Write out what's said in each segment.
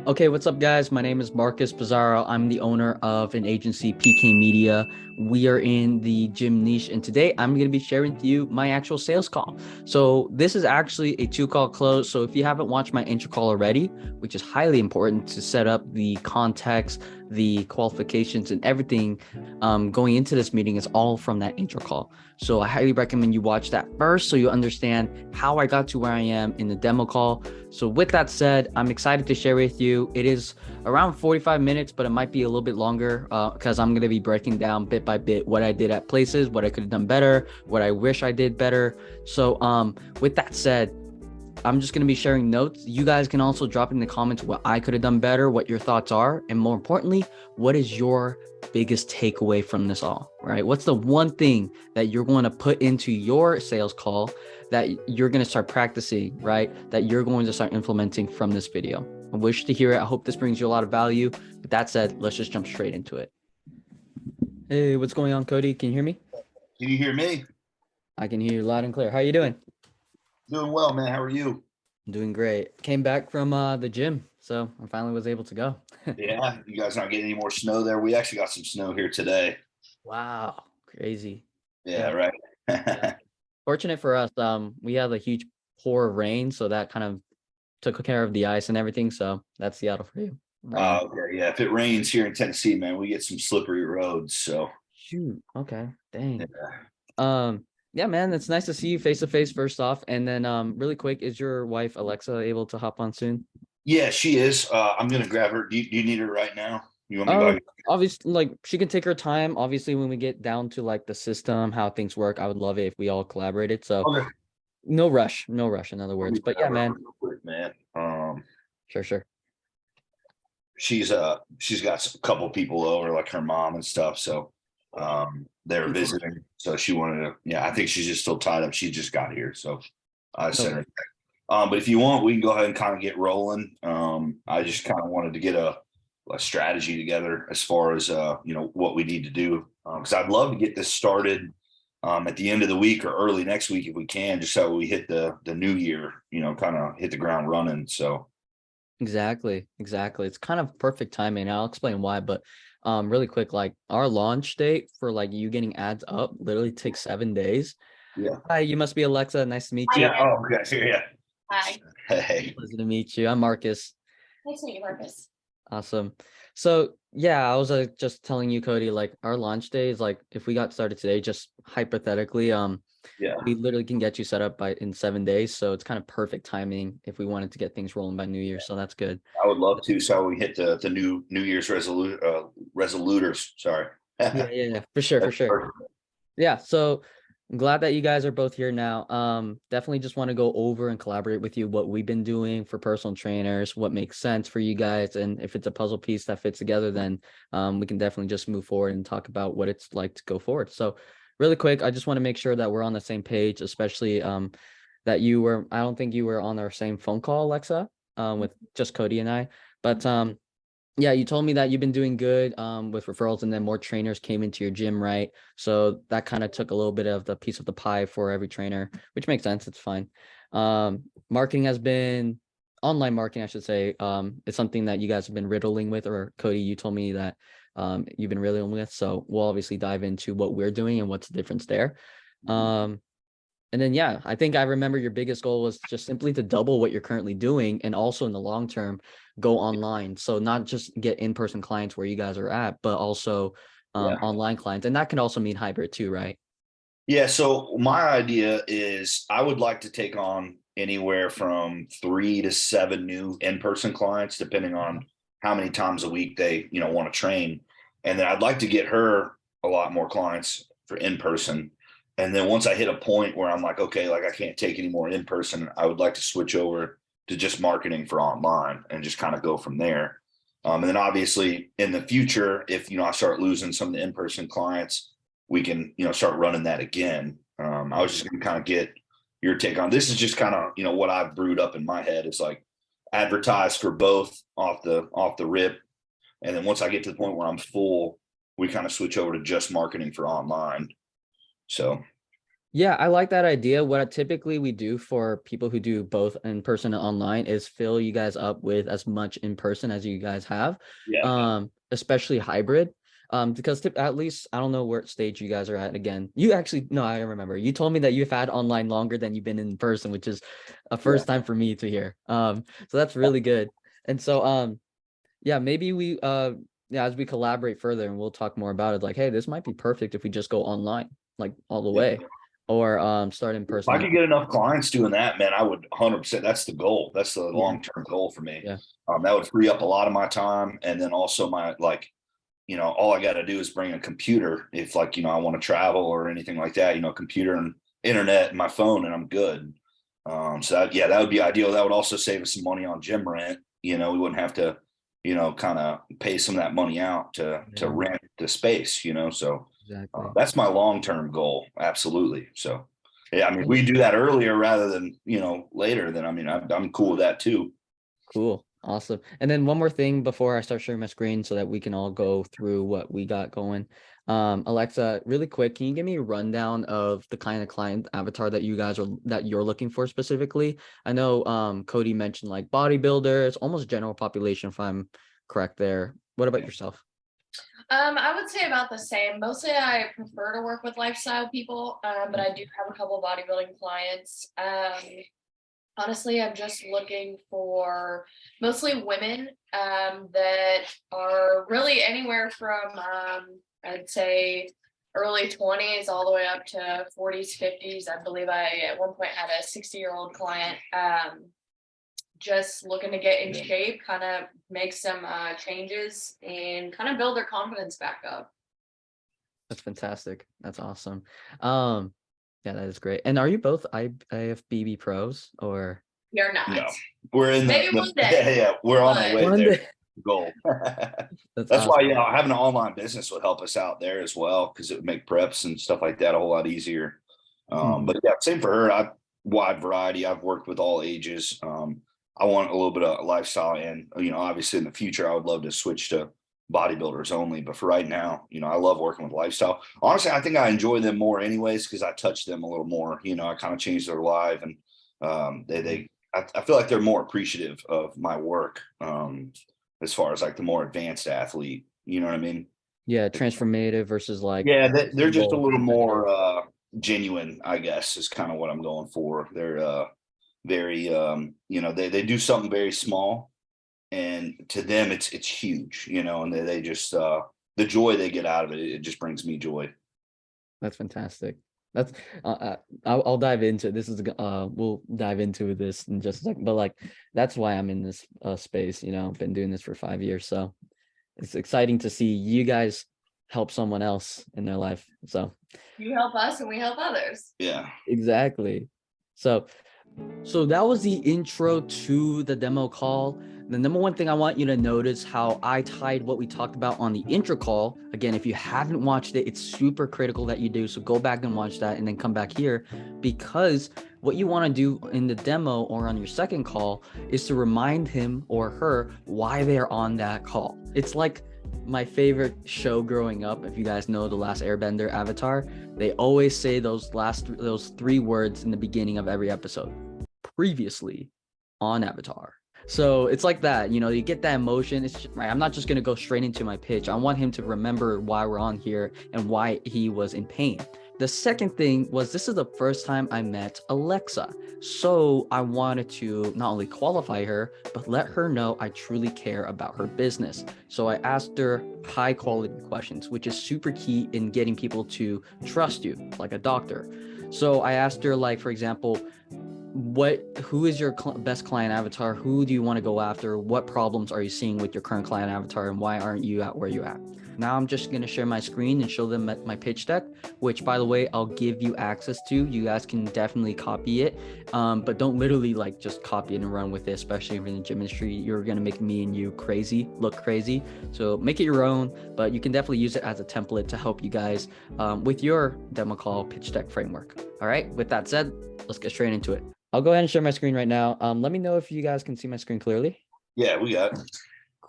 Okay, what's up, guys? My name is Marcus Pizarro. I'm the owner of an agency, PK Media. We are in the gym niche, and today I'm going to be sharing with you my actual sales call. So, this is actually a two-call close. So, if you haven't watched my intro call already, which is highly important to set up the context, the qualifications, and everything going into this meeting, is all from that intro call. So, I highly recommend you watch that first so you understand how I got to where I am in the demo call. So with that said, I'm excited to share with you. It is around 45 minutes, but it might be a little bit longer because I'm going to be breaking down bit by bit what I did at places, what I could have done better, what I wish I did better. So with that said, I'm just going to be sharing notes. You guys can also drop in the comments what I could have done better, what your thoughts are, and more importantly, what is your biggest takeaway from this all, right? What's the one thing that you're going to put into your sales call that you're going to start practicing, right? That you're going to start implementing from this video. I wish to hear it. I hope this brings you a lot of value. With that said, let's just jump straight into it. Hey, what's going on, Cody? Can you hear me? Can you hear me? I can hear you loud and clear. How are you doing? Doing well, man. How are you? I'm doing great. Came back from the gym, so I finally was able to go. Yeah, you guys not getting any more snow there? We actually got some snow here today. Wow, crazy. Yeah, Yeah, right. yeah. Fortunate for us, we had a huge pour of rain, so that kind of took care of the ice and everything. So that's Seattle for you right now. Okay, yeah. If it rains here in Tennessee, man, we get some slippery roads. So, Shoot. Okay. Dang. yeah, Yeah, man, it's nice to see you face to face first off. And then really quick, is your wife Alexa able to hop on soon? yeah, she is. I'm gonna grab her. Do you need her right now? You want me to go ahead? Obviously, like she can take her time. Obviously, when we get down to like the system, how things work, I would love it if we all collaborated. So Okay, no rush, no rush, in other let words. me But grab yeah, her man, real quick, man. sure, sure. She's got a couple people over, like her mom and stuff. So, they're Of course. visiting. So she wanted to. Yeah, I think she's just still tied up. She just got here, so I No sent her. worries. But if you want, we can go ahead and kind of get rolling. I just kind of wanted to get a strategy together as far as what we need to do. Because I'd love to get this started at the end of the week or early next week if we can, just so we hit the new year, kind of hit the ground running. So Exactly, exactly. It's kind of perfect timing. I'll explain why, but really quick, like our launch date for like you getting ads up literally takes 7 days. yeah, Hi, you must be Alexa. Nice to meet you. yeah. Oh, okay. Yeah. Hi. Hey. Pleasure to meet you. I'm Marcus. Nice to meet you, Marcus. Awesome. So yeah, I was just telling you, Cody, like our launch day is like if we got started today, just hypothetically, Yeah, we literally can get you set up by in 7 days. So it's kind of perfect timing if we wanted to get things rolling by New Year. So that's good. I would love to. So we hit the New Year's resoluters. Sorry. Yeah, That's yeah, yeah, for sure, for sure. perfect. Yeah, so I'm glad that you guys are both here now. Definitely just want to go over and collaborate with you what we've been doing for personal trainers, what makes sense for you guys, and if it's a puzzle piece that fits together, then we can definitely just move forward and talk about what it's like to go forward. So, really quick, I just want to make sure that we're on the same page, especially that I don't think you were on our same phone call, Alexa, with just Cody and I, but yeah, you told me that you've been doing good with referrals and then more trainers came into your gym, right? So that kind of took a little bit of the piece of the pie for every trainer, which makes sense. It's fine. Marketing has been online marketing, I should say. It's something that you guys have been riddling with, or Cody, you told me that you've been riddling with. So we'll obviously dive into what we're doing and what's the difference there. Um, and then, yeah, I think I remember your biggest goal was just simply to double what you're currently doing and also in the long term go online. So not just get in-person clients where you guys are at, but also Yeah. online clients. And that can also mean hybrid too, right? Yeah, so my idea is I would like to take on anywhere from 3 to 7 new in-person clients, depending on how many times a week they, want to train. And then I'd like to get her a lot more clients for in-person. And then once I hit a point where I'm like, okay, like I can't take any more in-person, I would like to switch over to just marketing for online and just kind of go from there. And then obviously in the future, if I start losing some of the in-person clients, we can start running that again. I was just going to kind of get your take on this. Is just kind of what I've brewed up in my head. It's like advertise for both off the rip, and then once I get to the point where I'm full, we kind of switch over to just marketing for online. So Yeah, I like that idea. What typically we do for people who do both in person and online is fill you guys up with as much in person as you guys have, Yeah. especially hybrid. Because at least I don't know what stage you guys are at again. You actually, no, I remember. You told me that you've had online longer than you've been in person, which is a Yeah. first time for me to hear. So that's really good. And so yeah, maybe we yeah, as we collaborate further and we'll talk more about it, like, hey, this might be perfect if we just go online, like all the Yeah. way, or start in If I person. could get enough clients doing that, man, I would 100%. That's the goal. That's the Yeah, long-term goal for me. yeah, That would free up a lot of my time. And then also my, like, all I got to do is bring a computer. If like, I want to travel or anything like that, computer and internet and my phone and I'm good. So yeah, that would be ideal. That would also save us some money on gym rent. We wouldn't have to, kind of pay some of that money out to yeah, rent the space, so exactly. that's my long-term goal. Absolutely. So yeah, I mean, if And we do that earlier rather than, later, then I mean, I'm cool with that too. cool, awesome. And then one more thing before I start sharing my screen so that we can all go through what we got going. Alexa, really quick, can you give me a rundown of the kind of client avatar that you're looking for specifically? I know Cody mentioned like bodybuilders, almost general population if I'm correct there. What about yourself? I would say about the same. Mostly I prefer to work with lifestyle people, but I do have a couple bodybuilding clients. Honestly, I'm just looking for mostly women that are really anywhere from I'd say early 20s all the way up to 40s, 50s. I believe I at one point had a 60-year-old client. Just looking to get in Yeah. shape, kind of make some changes and kind of build their confidence back up. That's fantastic. That's awesome. Um, yeah, that is great. And are you both IFBB pros or You're not. No, we're in Maybe one day, yeah, we're on our but way one there. day? Goal. That's That's why, awesome. having an online business would help us out there as well, because it would make preps and stuff like that a whole lot easier. Mhm. But yeah, same for her. Wide variety. I've worked with all ages. I want a little bit of lifestyle, and obviously in the future, I would love to switch to bodybuilders only. But for right now, I love working with lifestyle. Honestly, I think I enjoy them more anyways because I touch them a little more. I kind of change their life, and I feel like they're more appreciative of my work. As far as like the more advanced athlete, you know what I mean? Yeah, transformative versus like Yeah, they're just a simple little competitive. more genuine, I guess, is kind of what I'm going for. They're very they do something very small, and to them it's huge, and they just the joy they get out of it, it just brings me joy. That's fantastic. That's I'll dive into this is we'll dive into this in just a second, but like that's why I'm in this space, been doing this for 5 years. So it's exciting to see you guys help someone else in their life. So you help us and we help others. Yeah. exactly. So that was the intro to the demo call. The number one thing I want you to notice how I tied what we talked about on the intro call. Again, if you haven't watched it, it's super critical that you do. So go back and watch that and then come back here, because what you want to do in the demo or on your second call is to remind him or her why they're on that call. It's like my favorite show growing up. If you guys know The Last Airbender Avatar, they always say those three words in the beginning of every episode. Previously on Avatar. So it's like that, you get that emotion. It's just, right. I'm not just going to go straight into my pitch. I want him to remember why we're on here and why he was in pain. The second thing was, this is the first time I met Alexa. So I wanted to not only qualify her, but let her know I truly care about her business. So I asked her high quality questions, which is super key in getting people to trust you, like a doctor. So I asked her, like, for example, who is your best client avatar? Who do you want to go after? What problems are you seeing with your current client avatar, and why aren't you at where you're at? Now I'm just going to share my screen and show them my pitch deck, which, by the way, I'll give you access to. You guys can definitely copy it, but don't literally like just copy it and run with it, especially if in the gym industry. You're going to make me and you look crazy. So make it your own, but you can definitely use it as a template to help you guys with your demo call pitch deck framework. All right, with that said, let's get straight into it. I'll go ahead and share my screen right now. Let me know if you guys can see my screen clearly. Yeah, we got it.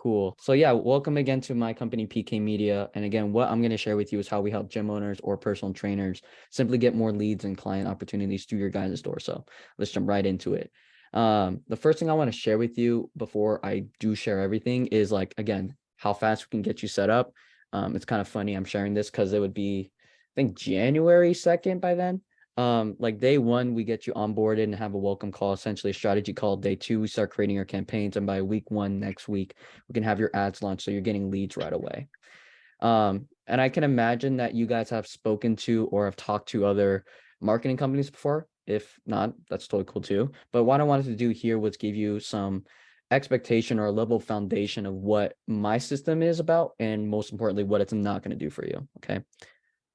Cool. So yeah, welcome again to my company, PK Media. And again, what I'm going to share with you is how we help gym owners or personal trainers simply get more leads and client opportunities through your guys' store. So let's jump right into it. The first thing I want to share with you before I do share everything is like, again, how fast we can get you set up. It's kind of funny I'm sharing this because it would be, I think, January 2nd by then. Like day one, we get you onboarded and have a welcome call, essentially a strategy call. Day two, we start creating your campaigns. And by week one, next week, we can have your ads launched. So you're getting leads right away. And I can imagine that you guys have spoken to or have talked to other marketing companies before. If not, that's totally cool too. But what I wanted to do here was give you some expectation or a level of foundation of what my system is about, and most importantly, what it's not going to do for you. Okay.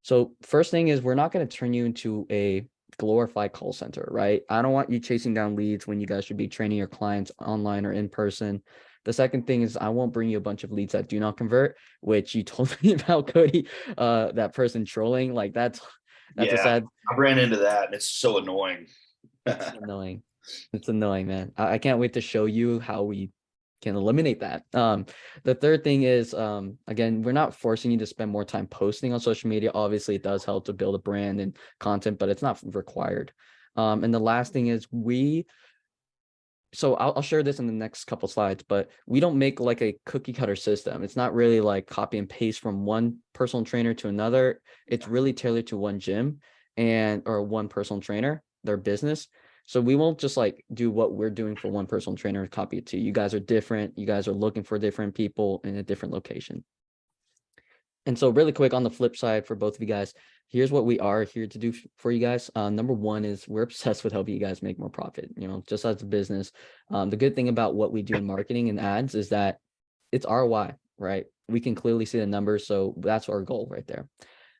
So first thing is we're not going to turn you into a glorified call center, right? I don't want you chasing down leads when you guys should be training your clients online or in person. The second thing is I won't bring you a bunch of leads that do not convert, which you told me about, Cody, that person trolling. Like that's a Yeah, sad, I ran into that and it's so annoying. it's annoying. It's annoying, man. I can't wait to show you how we can eliminate that. The third thing is, again, we're not forcing you to spend more time posting on social media. Obviously, it does help to build a brand and content, but it's not required. And the last thing is so I'll share this in the next couple slides, but we don't make like a cookie cutter system. It's not really like copy and paste from one personal trainer to another. It's really tailored to one gym or one personal trainer, their business. So we won't just like do what we're doing for one personal trainer and copy it to you. You guys are different. You guys are looking for different people in a different location. And so really quick on the flip side for both of you guys, here's what we are here to do for you guys. Number one is we're obsessed with helping you guys make more profit, just as a business. The good thing about what we do in marketing and ads is that it's ROI, right? We can clearly see the numbers. So that's our goal right there.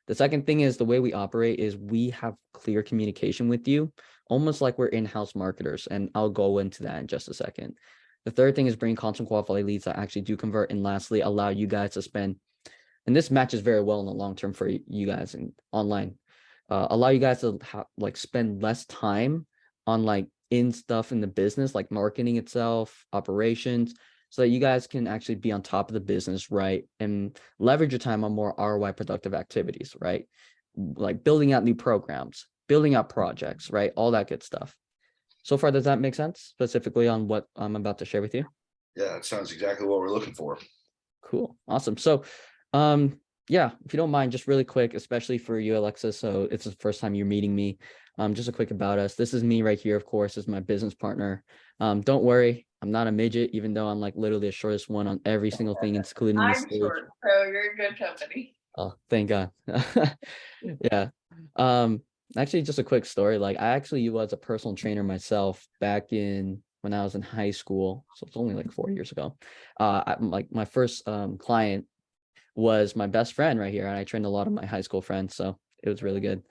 The second thing is the way we operate is we have clear communication with you, almost like we're in-house marketers. And I'll go into that in just a second. The third thing is bring constant qualified leads that actually do convert. And lastly, allow you guys to spend, and this matches very well in the long term for you guys and online, allow you guys to spend less time on like in stuff in the business, like marketing itself, operations, so that you guys can actually be on top of the business, right? And leverage your time on more ROI productive activities, right? Like building out new programs, building out projects, right? All that good stuff. So far, does that make sense specifically on what I'm about to share with you? Yeah, it sounds exactly what we're looking for. Cool. Awesome. So, yeah, if you don't mind, just really quick, especially for you, Alexa. So it's the first time you're meeting me. Just a quick about us. This is me right here, of course, is my business partner. Don't worry, I'm not a midget, even though I'm like literally the shortest one on every single thing, including this I'm stage. short, so you're in good company. Oh, thank God. Yeah. Actually, just a quick story. Like I actually was a personal trainer myself back when I was in high school. So it's only like 4 years ago. Like my first client was my best friend right here, and I trained a lot of my high school friends, so it was really good.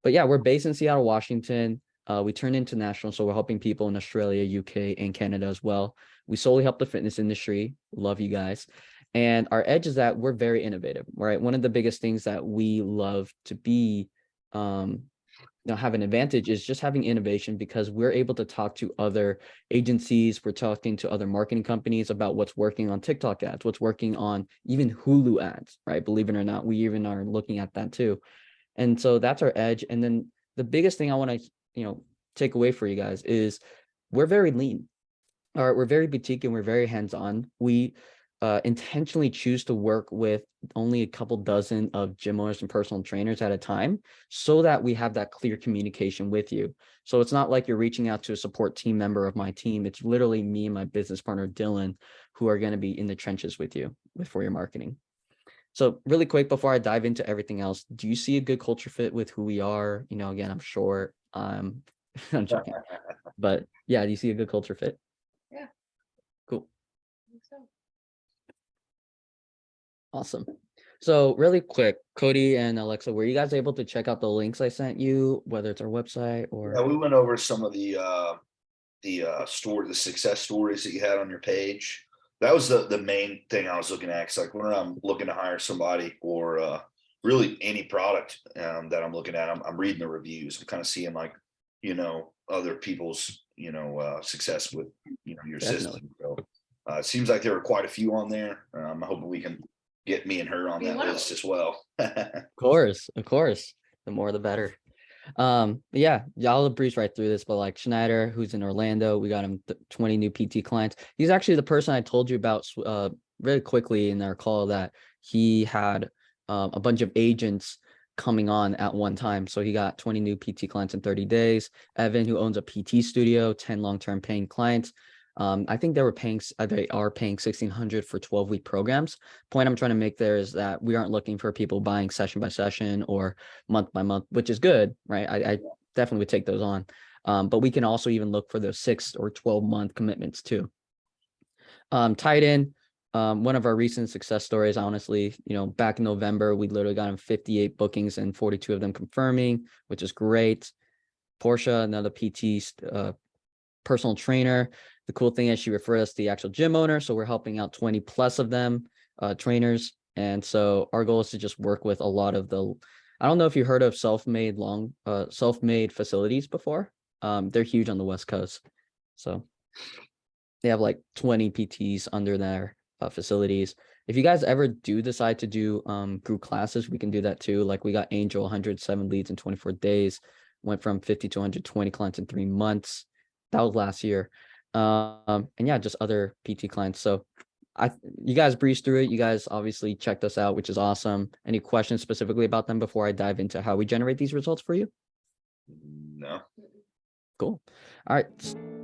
But yeah, we're based in Seattle, Washington. We turn international, so we're helping people in Australia, UK, and Canada as well. We solely help the fitness industry. Love you guys. And our edge is that we're very innovative, right? One of the biggest things that we love to be, have an advantage is just having innovation, because we're able to talk to other agencies. We're talking to other marketing companies about what's working on TikTok ads, what's working on even Hulu ads, right? Believe it or not, we even are looking at that too. And so that's our edge. And then the biggest thing I want to, take away for you guys is we're very lean. All right, we're very boutique and we're very hands-on. We intentionally choose to work with only a couple dozen of gym owners and personal trainers at a time, so that we have that clear communication with you. So it's not like you're reaching out to a support team member of my team. It's literally me and my business partner, Dylan, who are going to be in the trenches with you for your marketing. So really quick, before I dive into everything else, do you see a good culture fit with who we are? Again, I'm short. I'm joking, but yeah, do you see a good culture fit? Yeah. Cool. I think so. Awesome. So really quick, Cody and Alexa, were you guys able to check out the links I sent you, whether it's our website or? Yeah, we went over some of the success stories that you had on your page. That was the main thing I was looking at. Cause like when I'm looking to hire somebody or really any product that I'm looking at, I'm reading the reviews. I'm kind of seeing like, other people's, success with, your Definitely. system. So It seems like there were quite a few on there. I'm hoping we can get me and her on Be that one of list as well. Of course. The more the better. Yeah, y'all breeze right through this, but like Schneider, who's in Orlando, we got him 20 new PT clients. He's actually the person I told you about really quickly in our call, that he had a bunch of agents coming on at one time. So he got 20 new PT clients in 30 days. Evan, who owns a PT studio, 10 long-term paying clients. I think they are paying 1,600 for 12-week programs. Point I'm trying to make there is that we aren't looking for people buying session by session or month by month, which is good, right? I definitely would take those on. But we can also even look for those 6 or 12-month commitments too. Titan, one of our recent success stories, honestly, back in November, we literally got him 58 bookings and 42 of them confirming, which is great. Portia, another PT personal trainer. The cool thing is she referred us to the actual gym owner. So we're helping out 20 plus of them, trainers. And so our goal is to just work with a lot of I don't know if you heard of self-made facilities before. They're huge on the West Coast. So they have like 20 PTs under their facilities. If you guys ever do decide to do group classes, we can do that too. Like we got Angel, 107 leads in 24 days, went from 50 to 120 clients in 3 months. That was last year. And yeah, just other PT clients. So you guys breezed through it. You guys obviously checked us out, which is awesome. Any questions specifically about them before I dive into how we generate these results for you? No. Cool.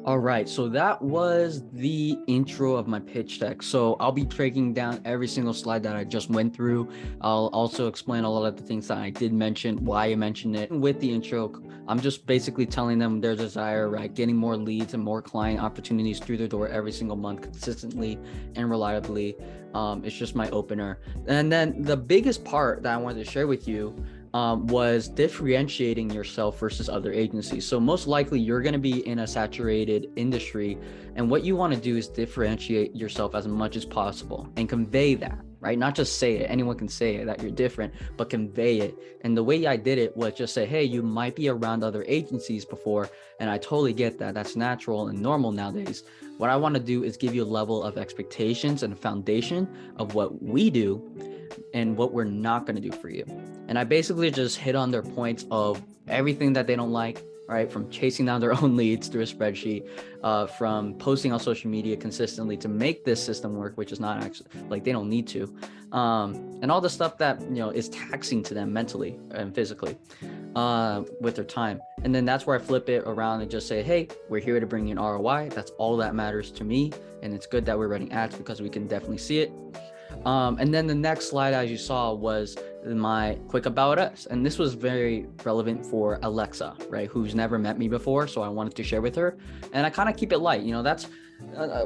All right. So that was the intro of my pitch deck. So I'll be breaking down every single slide that I just went through. I'll also explain a lot of the things that I did mention, why I mentioned it. With the intro, I'm just basically telling them their desire, right? Getting more leads and more client opportunities through their door every single month, consistently and reliably. It's just my opener. And then the biggest part that I wanted to share with you was differentiating yourself versus other agencies. So most likely you're going to be in a saturated industry, and what you want to do is differentiate yourself as much as possible and convey that, right? Not just say it. Anyone can say it, that you're different, but convey it. And the way I did it was just say, hey, you might be around other agencies before, and I totally get that. That's natural and normal nowadays. What I want to do is give you a level of expectations and a foundation of what we do and what we're not going to do for you. And I basically just hit on their points of everything that they don't like, right? From chasing down their own leads through a spreadsheet, from posting on social media consistently to make this system work, which is not actually, like, they don't need to, and all the stuff that, is taxing to them mentally and physically, with their time. And then that's where I flip it around and just say, hey, we're here to bring you an ROI. That's all that matters to me. And it's good that we're running ads because we can definitely see it. And then the next slide, as you saw, was my quick about us. And this was very relevant for Alexa, right? Who's never met me before. So I wanted to share with her, and I kind of keep it light. That's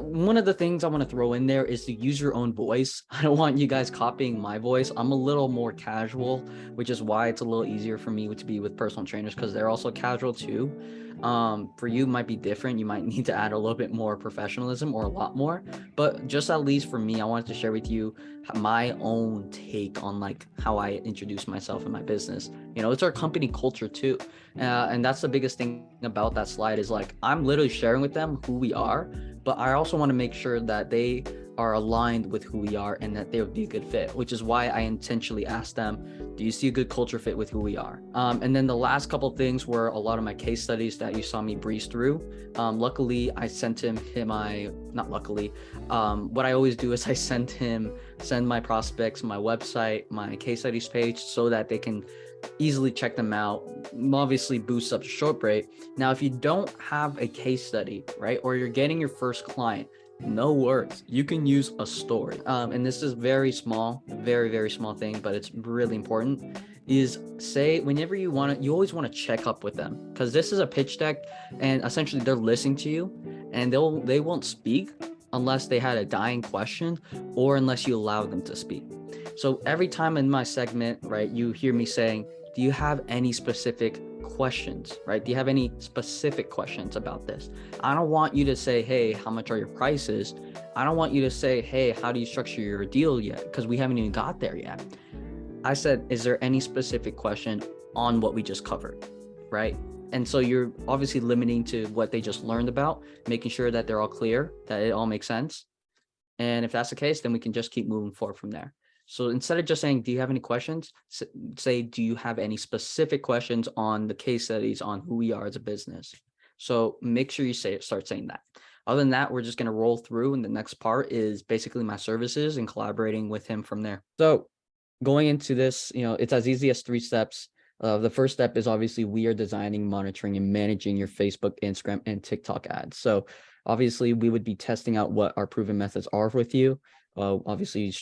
one of the things I want to throw in there is to use your own voice. I don't want you guys copying my voice. I'm a little more casual, which is why it's a little easier for me to be with personal trainers, because they're also casual too. For you, might be different. You might need to add a little bit more professionalism, or a lot more, but just at least for me, I wanted to share with you my own take on like how I introduce myself in my business. It's our company culture too. And that's the biggest thing about that slide is like, I'm literally sharing with them who we are, but I also want to make sure that they are aligned with who we are and that they would be a good fit, which is why I intentionally asked them, do you see a good culture fit with who we are? And then the last couple of things were a lot of my case studies that you saw me breeze through. Luckily, I sent him not luckily, what I always do is I send my prospects my website, my case studies page, so that they can easily check them out. Obviously boosts up the short rate. Now, if you don't have a case study, right, or you're getting your first client, no worries, you can use a story. And this is very small, very, very small thing, but it's really important, is say whenever you always want to check up with them, because this is a pitch deck and essentially they're listening to you, and they won't speak unless they had a dying question or unless you allow them to speak. So every time in my segment, right, you hear me saying, do you have any specific questions, right? Do you have any specific questions about this? I don't want you to say, hey, how much are your prices? I don't want you to say, hey, how do you structure your deal yet? Because we haven't even got there yet. I said, is there any specific question on what we just covered, right? And so you're obviously limiting to what they just learned about, making sure that they're all clear, that it all makes sense. And if that's the case, then we can just keep moving forward from there. So instead of just saying, do you have any questions? Say, do you have any specific questions on the case studies on who we are as a business? So make sure you start saying that. Other than that, we're just going to roll through. And the next part is basically my services and collaborating with him from there. So going into this, it's as easy as 3 steps. The first step is obviously we are designing, monitoring, and managing your Facebook, Instagram, and TikTok ads. So obviously we would be testing out what our proven methods are with you. Obviously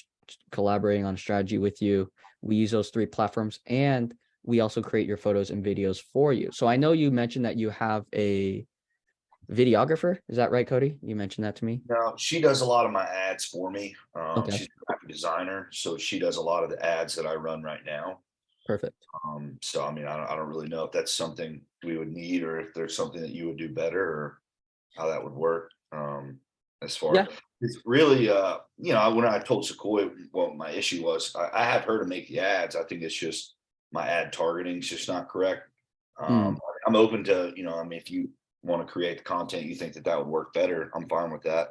collaborating on a strategy with you. We use those 3 platforms, and we also create your photos and videos for you. So I know you mentioned that you have a videographer. Is that right, Cody? You mentioned that to me. No, she does a lot of my ads for me. Okay. She's a graphic designer, so she does a lot of the ads that I run right now. Perfect. So I mean, I don't really know if that's something we would need, or if there's something that you would do better, or how that would work. As far as it's really, when I told Sequoia what my issue was, I have her to make the ads. I think it's just my ad targeting is just not correct. I'm open to, I mean, if you want to create the content, you think that would work better, I'm fine with that.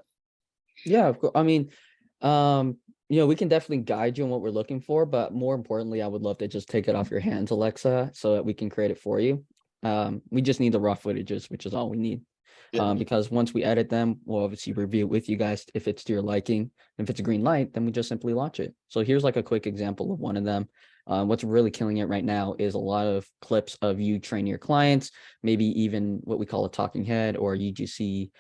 Yeah, of course. I mean, we can definitely guide you on what we're looking for, but more importantly, I would love to just take it off your hands, Alexa, so that we can create it for you. We just need the raw footages, which is all we need. Because once we edit them, we'll obviously review it with you guys if it's to your liking. If it's a green light, then we just simply launch it. So here's like a quick example of one of them. What's really killing it right now is a lot of clips of you training your clients, maybe even what we call a talking head or UGC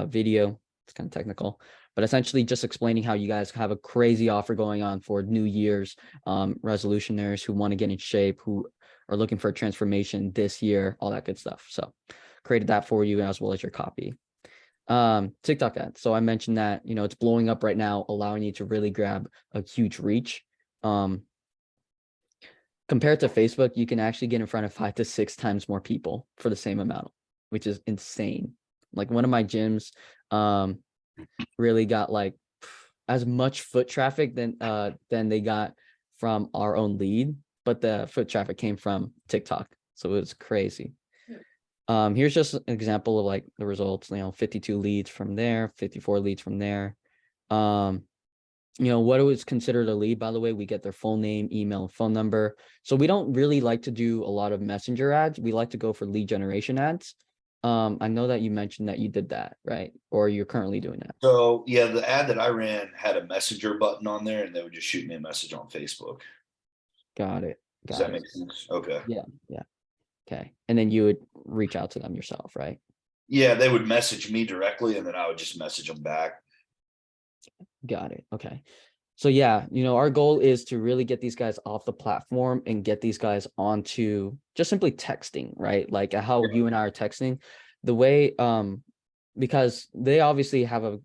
video. It's kind of technical, but essentially just explaining how you guys have a crazy offer going on for New Year's resolutionaries who want to get in shape, who are looking for a transformation this year, all that good stuff. So created that for you as well as your copy. TikTok ads. So I mentioned that, it's blowing up right now, allowing you to really grab a huge reach. Compared to Facebook, you can actually get in front of 5 to 6 times more people for the same amount, which is insane. Like one of my gyms really got like as much foot traffic than they got from our own lead, but the foot traffic came from TikTok. So it was crazy. Here's just an example of like the results, 52 leads from there, 54 leads from there. What is considered a lead, by the way, we get their full name, email, phone number. So we don't really like to do a lot of messenger ads. We like to go for lead generation ads. I know that you mentioned that you did that, right? Or you're currently doing that. So yeah, the ad that I ran had a messenger button on there, and they would just shoot me a message on Facebook. Got it. Does that make sense? Okay. Yeah. Okay. And then you would reach out to them yourself, right? Yeah, they would message me directly, and then I would just message them back. Got it. Okay. So yeah, our goal is to really get these guys off the platform and get these guys onto just simply texting, right? Like how you and I are texting, the way, because they obviously have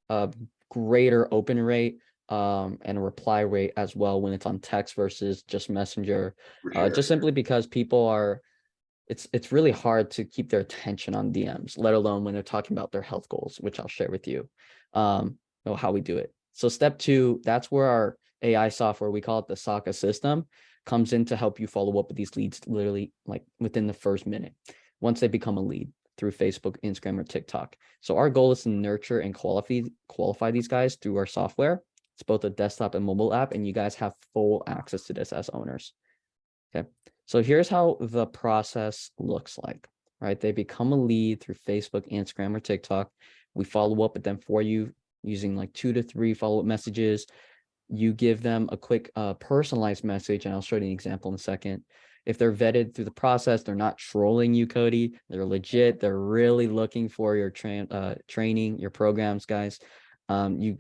a greater open rate and a reply rate as well when it's on text versus just messenger, just simply because people are, it's really hard to keep their attention on DMs, let alone when they're talking about their health goals, which I'll share with you, how we do it. So step 2, that's where our AI software, we call it the Saka system, comes in to help you follow up with these leads literally like within the first minute, once they become a lead through Facebook, Instagram, or TikTok. So our goal is to nurture and qualify these guys through our software. It's both a desktop and mobile app, and you guys have full access to this as owners. Okay. So here's how the process looks like, right? They become a lead through Facebook, Instagram, or TikTok. We follow up with them for you using like 2 to 3 follow-up messages. You give them a quick personalized message, and I'll show you an example in a second. If they're vetted through the process, they're not trolling you, Cody. They're legit. They're really looking for your training, your programs, guys. You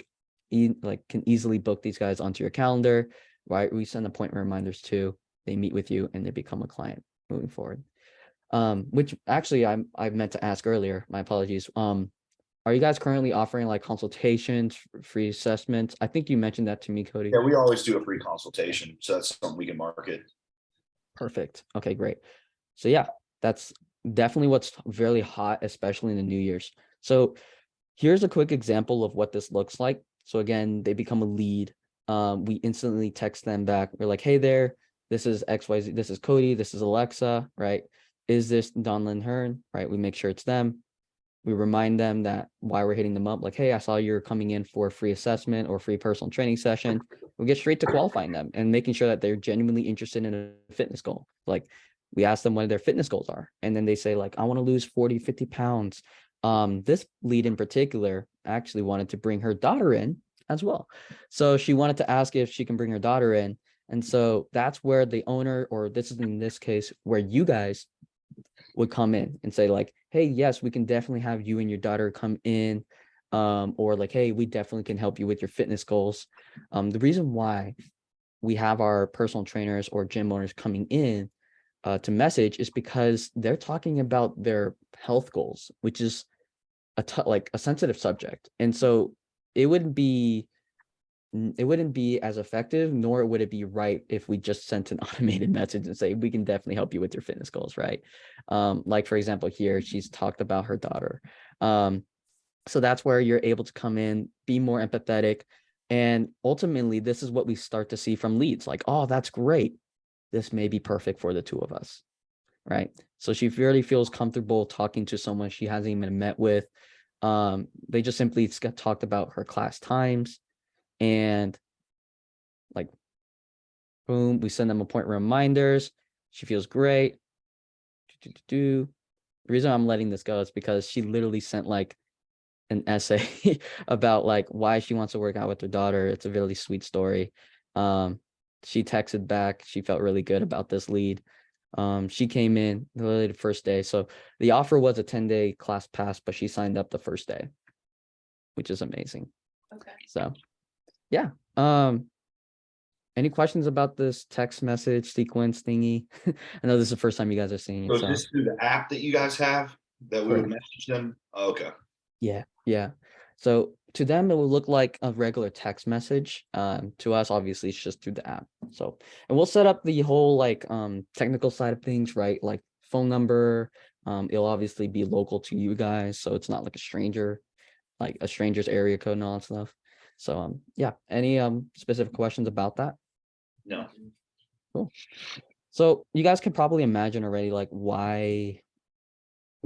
can easily book these guys onto your calendar, right? We send appointment reminders too. They meet with you and they become a client moving forward. Which actually I meant to ask earlier. My apologies. Are you guys currently offering like consultations, free assessments? I think you mentioned that to me, Cody. Yeah, we always do a free consultation, so that's something we can market. Perfect. Okay, great. So yeah, that's definitely what's very hot, especially in the New Year's. So here's a quick example of what this looks like. So again, they become a lead. We instantly text them back. We're like, hey there, this is XYZ, this is Cody, this is Alexa, right? Is this Donlin Hearn, right? We make sure it's them. We remind them that why we're hitting them up, like, hey, I saw you're coming in for a free assessment or free personal training session. We get straight to qualifying them and making sure that they're genuinely interested in a fitness goal. Like, we ask them what their fitness goals are, and then they say, like, I want to lose 40, 50 pounds. This lead in particular actually wanted to bring her daughter in as well. So she wanted to ask if she can bring her daughter in. And so that's where the owner, or this is in this case, where you guys would come in and say, like, hey, yes, we can definitely have you and your daughter come in. Or like, hey, we definitely can help you with your fitness goals. The reason why we have our personal trainers or gym owners coming in to message is because they're talking about their health goals, which is like a sensitive subject. And so it wouldn't be as effective, nor would it be right if we just sent an automated message and say, we can definitely help you with your fitness goals, right? Like, for example, here, she's talked about her daughter. So that's where you're able to come in, be more empathetic. And ultimately, this is what we start to see from leads. Like, oh, that's great. This may be perfect for the two of us, right? So she really feels comfortable talking to someone she hasn't even met with. They just simply talked about her class times, and like, boom, we send them appointment reminders. She feels great. The reason I'm letting this go is because she literally sent like an essay about like why she wants to work out with her daughter. It's a really sweet story. She texted back. She felt really good about this lead. She came in literally the first day. So the offer was a 10-day class pass, but she signed up the first day, which is amazing. Okay. So yeah. Any questions about this text message sequence thingy? I know this is the first time you guys are seeing it. So So just through the app that you guys have that we would correct. message them? Okay. Yeah. So to them, it will look like a regular text message. To us, obviously, it's just through the app. So, and we'll set up the whole like technical side of things, right? Like phone number. It'll obviously be local to you guys, so it's not like a stranger, like a stranger's area code and all that stuff. So yeah. Any specific questions about that? No. Cool. So you guys can probably imagine already like why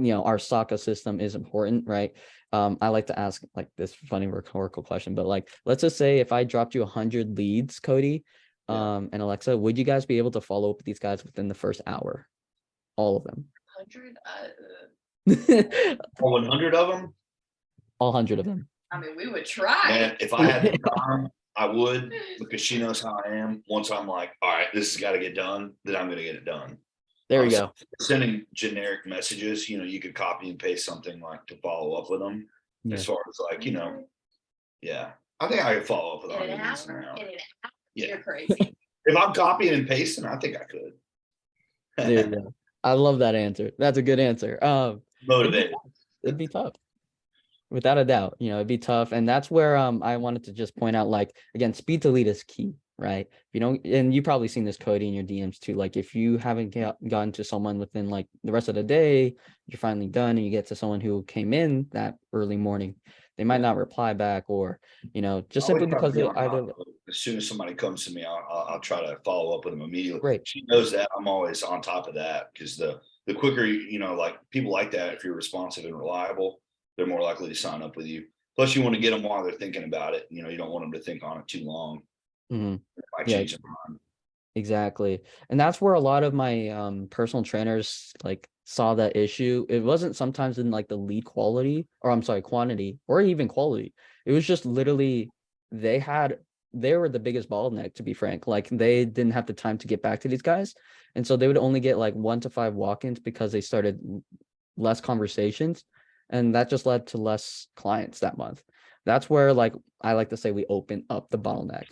our SOCA system is important, right? I like to ask like this funny rhetorical question, but like, let's just say if I dropped you 100 leads, Cody, Yeah. and Alexa, would you guys be able to follow up with these guys within the first hour? All of them. 100. All 100 of them? All 100 of them. I mean, we would try. Man, if I had the time, I would, because she knows how I am. Once I'm like, all right, this has got to get done, then I'm going to get it done. There we So go. sending generic messages, you could copy and paste something like to follow up with them. Yeah. As far as like, yeah, I think I could follow up with In 100 an leads hour? now. In an hour? Yeah. You're crazy. If I'm copying and pasting, I think I could. There you go. I love that answer. That's a good answer. Motivated. It'd be tough. Without a doubt, it'd be tough. And that's where I wanted to just point out, like, again, speed to lead is key, right? If you don't, and you've probably seen this, Cody, in your DMs too. Like, if you haven't gotten to someone within like the rest of the day, you're finally done, and you get to someone who came in that early morning, they might not reply back, or just simply because they either. As soon as somebody comes to me, I'll try to follow up with them immediately. Right. She knows that I'm always on top of that, because the quicker like people like that, if you're responsive and reliable, they're more likely to sign up with you. Plus, you want to get them while they're thinking about it. You don't want them to think on it too long. Mm-hmm. I change their mind. Exactly. And that's where a lot of my personal trainers like saw that issue. It wasn't sometimes in like the lead quality, or I'm sorry, quantity, or even quality. It was just literally they were the biggest bottleneck, to be frank. Like, they didn't have the time to get back to these guys. And so they would only get like 1 to 5 walk-ins because they started less conversations. And that just led to less clients that month. That's where, like, I like to say, we open up the bottleneck.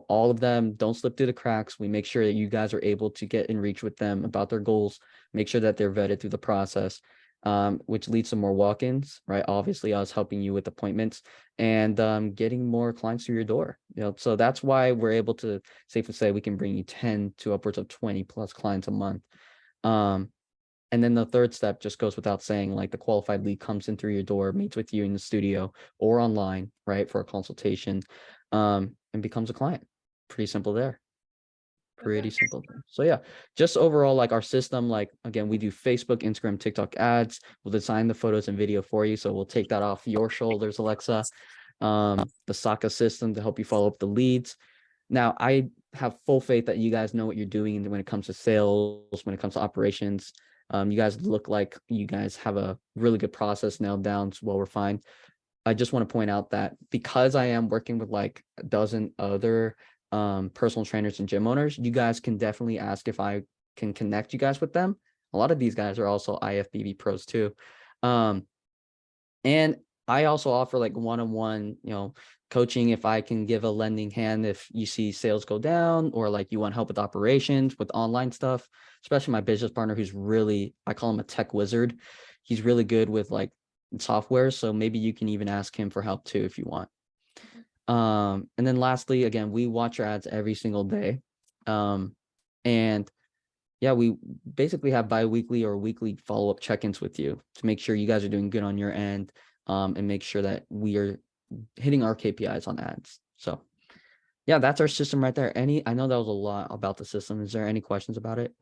All of them don't slip through the cracks. We make sure that you guys are able to get in reach with them about their goals, make sure that they're vetted through the process, which leads to more walk-ins, right? Obviously, us helping you with appointments and getting more clients through your door. So that's why we're able to safely say we can bring you 10 to upwards of 20 plus clients a month. And then the third step just goes without saying, like, the qualified lead comes in through your door, meets with you in the studio or online, right, for a consultation, and becomes a client. Pretty simple there. Pretty simple thing. So yeah, just overall, like our system, like again, we do Facebook, Instagram, TikTok ads. We'll design the photos and video for you. So we'll take that off your shoulders, Alexa. The Saka system to help you follow up the leads. Now, I have full faith that you guys know what you're doing when it comes to sales, when it comes to operations. You guys look like you guys have a really good process nailed down. So well refined. I just want to point out that because I am working with like a dozen other personal trainers and gym owners, you guys can definitely ask if I can connect you guys with them. A lot of these guys are also IFBB pros too. And I also offer like one-on-one, coaching if I can give a lending hand if you see sales go down or like you want help with operations with online stuff, especially my business partner who's really, I call him a tech wizard. He's really good with like software. So maybe you can even ask him for help too if you want. And then lastly, again, we watch your ads every single day. And yeah, we basically have bi-weekly or weekly follow-up check-ins with you to make sure you guys are doing good on your end, and make sure that we are hitting our KPIs on ads. So yeah, that's our system right there. I know that was a lot about the system. Is there any questions about it?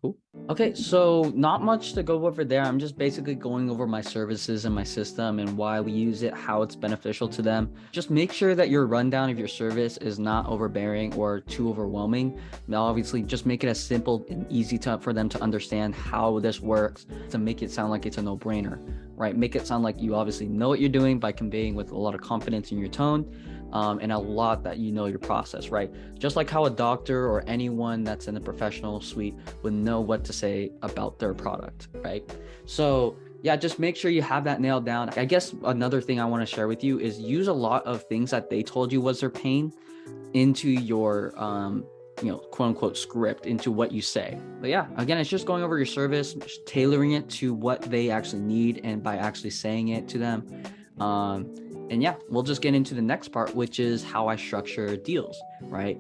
Cool. Okay, so not much to go over there. I'm just basically going over my services and my system and why we use it, how it's beneficial to them. Just make sure that your rundown of your service is not overbearing or too overwhelming. Now, obviously, just make it as simple and easy for them to understand how this works to make it sound like it's a no-brainer, right? Make it sound like you obviously know what you're doing by conveying with a lot of confidence in your tone. And a lot that you know your process, right? Just like how a doctor or anyone that's in the professional suite would know what to say about their product, right? So yeah, just make sure you have that nailed down. I guess another thing I want to share with you is use a lot of things that they told you was their pain into your quote unquote script, into what you say. But yeah, again, it's just going over your service, just tailoring it to what they actually need and by actually saying it to them. And yeah, we'll just get into the next part, which is how I structure deals, right?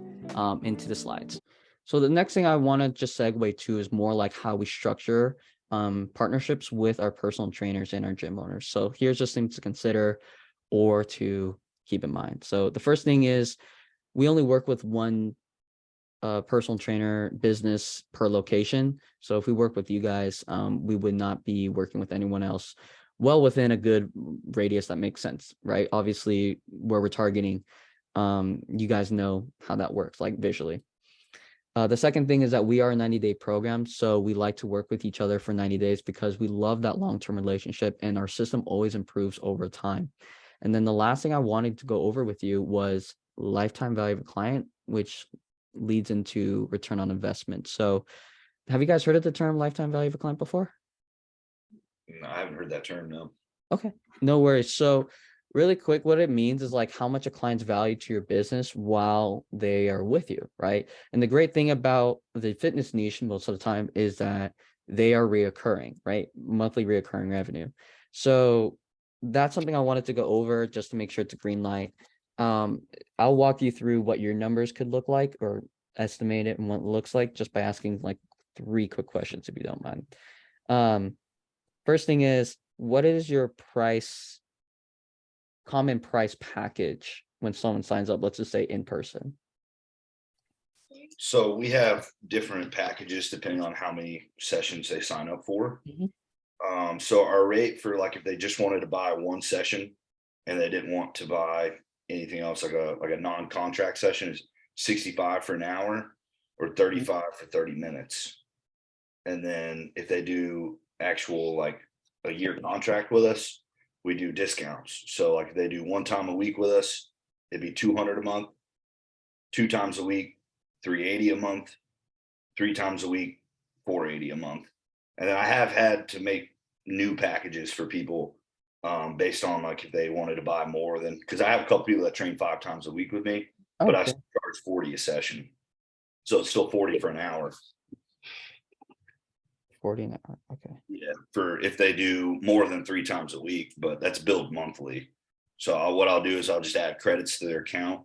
Into the slides. So the next thing I want to just segue to is more like how we structure partnerships with our personal trainers and our gym owners. So here's just things to consider or to keep in mind. So the first thing is we only work with one personal trainer business per location. So if we work with you guys, we would not be working with anyone else well within a good radius that makes sense, right? Obviously, where we're targeting, you guys know how that works, like visually. The second thing is that we are a 90-day program, so we like to work with each other for 90 days because we love that long-term relationship and our system always improves over time. And then the last thing I wanted to go over with you was lifetime value of a client, which leads into return on investment. So have you guys heard of the term lifetime value of a client before? No, I haven't heard that term, no. Okay, no worries. So really quick, what it means is like how much a client's value to your business while they are with you, right? And the great thing about the fitness niche most of the time is that they are reoccurring, right? Monthly reoccurring revenue. So that's something I wanted to go over just to make sure it's a green light. I'll walk you through what your numbers could look like or estimate it and what it looks like just by asking like 3 quick questions, if you don't mind. First thing is, what is your common price package when someone signs up, let's just say in person? So we have different packages depending on how many sessions they sign up for. So our rate for like if they just wanted to buy one session and they didn't want to buy anything else, like a non-contract session, is 65 for an hour or 35 for 30 minutes. And then if they do actual like a year contract with us, we do discounts. So like if they do 1 time a week with us, it'd be 200 a month, 2 times a week, 380 a month, 3 times a week, 480 a month. And then I have had to make new packages for people based on like if they wanted to buy more than, because I have a couple people that train 5 times a week with me, but I still charge 40 a session. So it's still 40 for an hour. 40 an hour. Okay. Yeah, for if they do more than 3 times a week, but that's billed monthly. So what I'll do is I'll just add credits to their account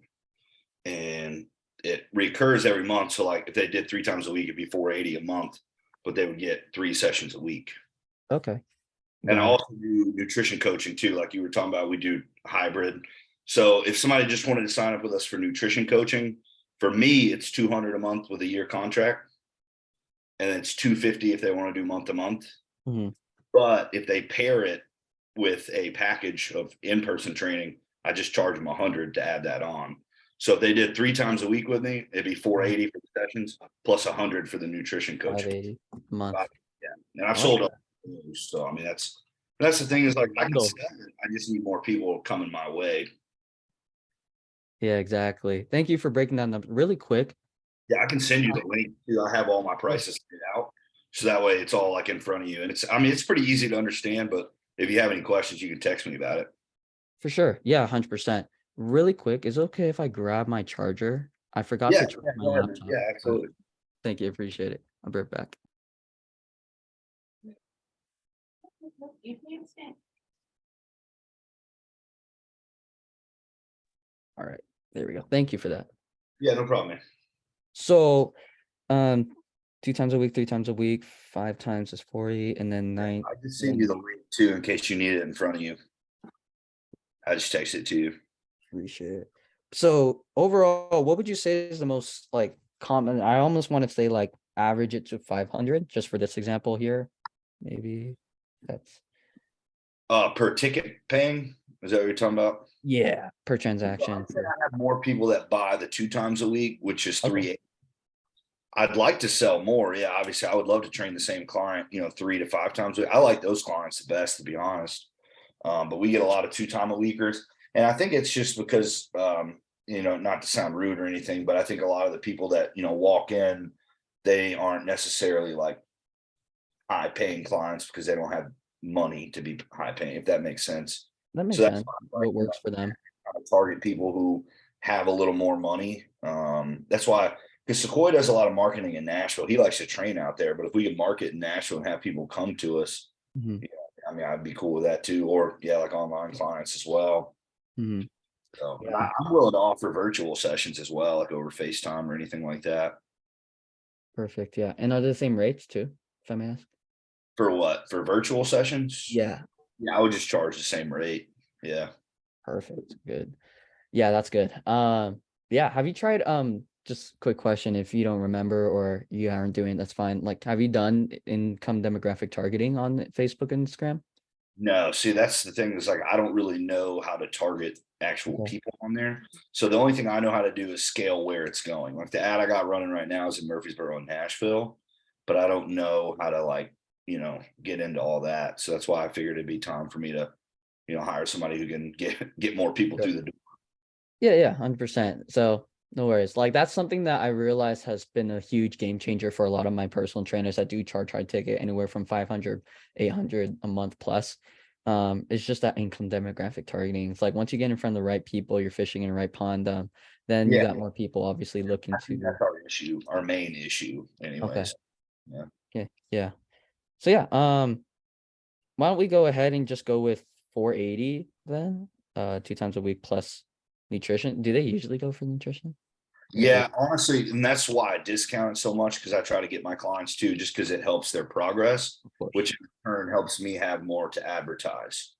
and it recurs every month. So like if they did 3 times a week, it'd be 480 a month, but they would get 3 sessions a week. Okay. And I also do nutrition coaching too. Like you were talking about, we do hybrid. So if somebody just wanted to sign up with us for nutrition coaching, for me, it's 200 a month with a year contract. And it's 250 if they want to do month to month. Mhm. But if they pair it with a package of in-person training, I just charge them 100 to add that on. So if they did 3 times a week with me, it'd be 480 for the sessions plus 100 for the nutrition coaching. 580 a month. Yeah, and I've I like sold that. up. So I mean, that's the thing is like I can Bundle. sell it. I just need more people coming my way. Yeah, exactly. Thank you for breaking down the really quick. Yeah, I can send you the link too. I have all my prices laid out. So that way it's all like in front of you. And I mean, it's pretty easy to understand, but if you have any questions, you can text me about it. For sure. Yeah, 100%. Really quick, is it okay if I grab my charger? I forgot Yeah, to charge yeah, my go ahead, man. laptop. Yeah, absolutely. Thank you. Appreciate it. I'll be right back. All right. There we go. Thank you for that. Yeah, no problem, man. So, 2 times a week, 3 times a week, 5 times is 40, and then 9. I can send you the link too in case you need it in front of you. I just text it to you. Appreciate it. So overall, what would you say is the most like common? I almost want to say like average it to 500 just for this example here. Maybe that's Per ticket paying. Is that what you're talking about? yeah per transaction. I have more people that buy the 2 times a week, which is Okay. 3. I'd like to sell more. Yeah, obviously, I would love to train the same client, 3 to 5 times a week. I like those clients the best, to be honest. But we get a lot of 2 time a weekers, and I think it's just because, not to sound rude or anything, but I think a lot of the people that walk in, they aren't necessarily like high paying clients because they don't have money to be high paying, if that makes sense. That makes So that's sense. why What works for them. I target people who have a little more money. That's why, because Sequoia does a lot of marketing in Nashville. He likes to train out there, but if we can market in Nashville and have people come to us, Mhm. I mean, I'd be cool with that too. Or yeah, like online clients as well. Mhm. So and Yeah. I'm willing to offer virtual sessions as well, like over FaceTime or anything like that. Perfect. Yeah. And are they the same rates too, if I may ask? For what? For virtual sessions? Yeah. Yeah, I would just charge the same rate. Yeah. Perfect. Good. Yeah, that's good. Yeah. Have you tried just quick question if you don't remember or you aren't doing it, that's fine. Like, have you done income demographic targeting on Facebook and Instagram? No, see, that's the thing is like I don't really know how to target actual Okay. people on there. So the only thing I know how to do is scale where it's going. Like the ad I got running right now is in Murfreesboro and Nashville, but I don't know how to get into all that. So that's why I figured it'd be time for me to, hire somebody who can get more people Sure. through the door. Yeah, 100%. So no worries. Like that's something that I realized has been a huge game changer for a lot of my personal trainers that do charge high ticket anywhere from 500, 800 a month plus. It's just that income demographic targeting. It's like once you get in front of the right people, you're fishing in the right pond. Then you Yeah, got more people obviously looking I think to. that's our issue, our main issue, Okay. anyways. Yeah. Yeah. So yeah, why don't we go ahead and just go with 480 then? 2 times a week plus nutrition. Do they usually go for nutrition? Or is Yeah, it- honestly, and that's why I discount it so much because I try to get my clients too, just because it helps their progress, Of course. which in turn helps me have more to advertise.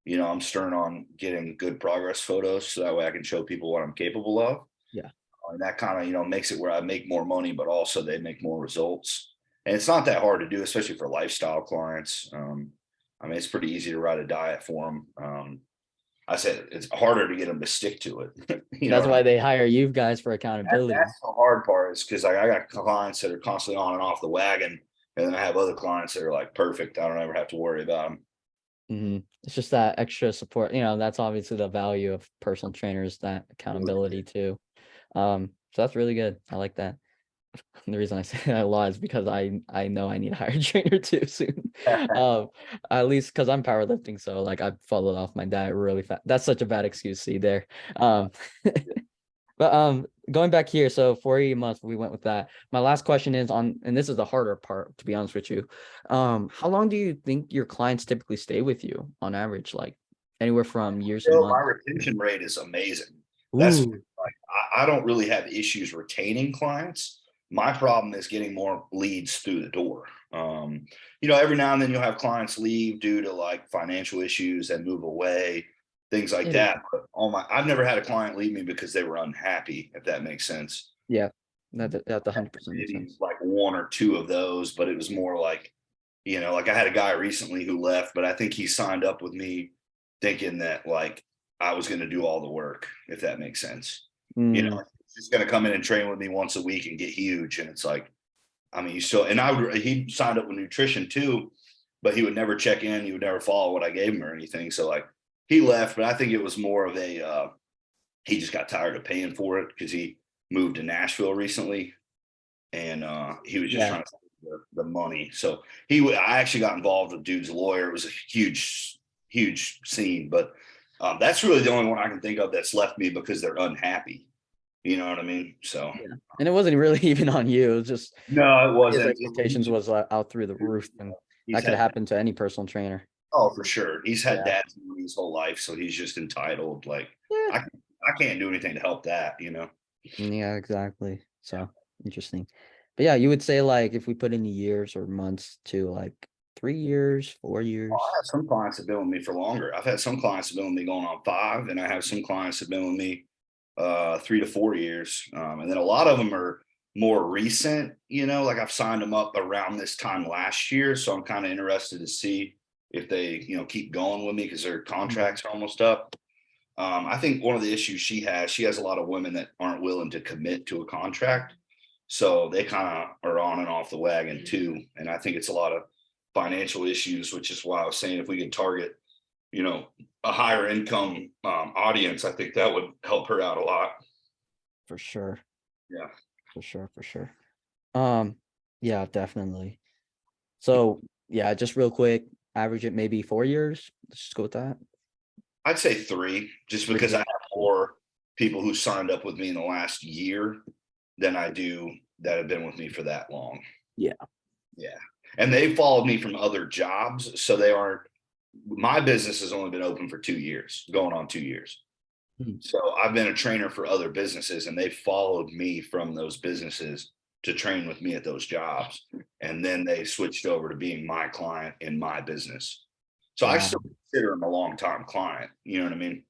I'm stern on getting good progress photos so that way I can show people what I'm capable of. Yeah. And that kind of, makes it where I make more money, but also they make more results. And it's not that hard to do, especially for lifestyle clients. I mean, it's pretty easy to write a diet for them. I said it's harder to get them to stick to it. That's What I why mean? they hire you guys for accountability. That's the hard part is because I got clients that are constantly on and off the wagon, and then I have other clients that are like perfect. I don't ever have to worry about them. It's just that extra support. That's obviously the value of personal trainers, that accountability too. So that's really good. I like that. And the reason I say that a lot is because I know I need to hire a trainer too soon. At least because I'm powerlifting, so like I followed off my diet really fast. That's such a bad excuse, see there. Um, but going back here, so 40 a month, we went with that. My last question is on, and this is the harder part, to be honest with you. How long do you think your clients typically stay with you on average? Like anywhere from years to My months. retention rate is amazing. That's Ooh, like I don't really have issues retaining clients. My problem is getting more leads through the door. Every now and then you'll have clients leave due to like financial issues and move away. things like It- that. But I've never had a client leave me because they were unhappy, if that makes sense. Yeah, that 100% makes Maybe sense. like one or two of those, but it was more like, like I had a guy recently who left, but I think he signed up with me thinking that like I was going to do all the work, if that makes sense. Mm, He's just going to come in and train with me once a week and get huge. And it's like, I mean, he signed up with nutrition too, but he would never check in. He would never follow what I gave him or anything. So like he left, but I think it was more of he just got tired of paying for it because he moved to Nashville recently and he was just yeah. trying to save the money. So I actually got involved with dude's lawyer. It was a huge scene, but that's really the only one I can think of that's left me because they're unhappy. You know what I mean? So Yeah. And it wasn't really even on you. It was just no, it his wasn't. expectations was out through the roof, and He's that could had, happen to any personal trainer. oh, for sure. He's had Yeah. dad's money his whole life, so he's just entitled. Like Yeah. I can't do anything to help that. Yeah, exactly. So interesting. But yeah, you would say like if we put in years or months to like 3 years, 4 years. I have some clients that have been with me for longer. I've had some clients that have been with me going on 5, and I have some clients that have been with me 3 to 4 years. And then a lot of them are more recent, like I've signed them up around this time last year. So I'm kind of interested to see if they, keep going with me because their contracts are almost up. I think one of the issues she has a lot of women that aren't willing to commit to a contract. So they kind of are on and off the wagon too. And I think it's a lot of financial issues, which is why I was saying if we could target, a higher income audience, I think that would help her out a lot. For sure. Yeah. For sure. For sure. Um, yeah, definitely. So yeah, just real quick, average it maybe 4 years. Let's just go with that. I'd say 3, just 3 because I years. have more people who signed up with me in the last year than I do that have been with me for that long. Yeah. Yeah. And they followed me from other jobs. So they aren't, my business has only been open for 2 years, going on 2 years. Mhm. So I've been a trainer for other businesses and they followed me from those businesses to train with me at those jobs. And then they switched over to being my client in my business. So I Wow. still consider them a long time client. You know what I mean?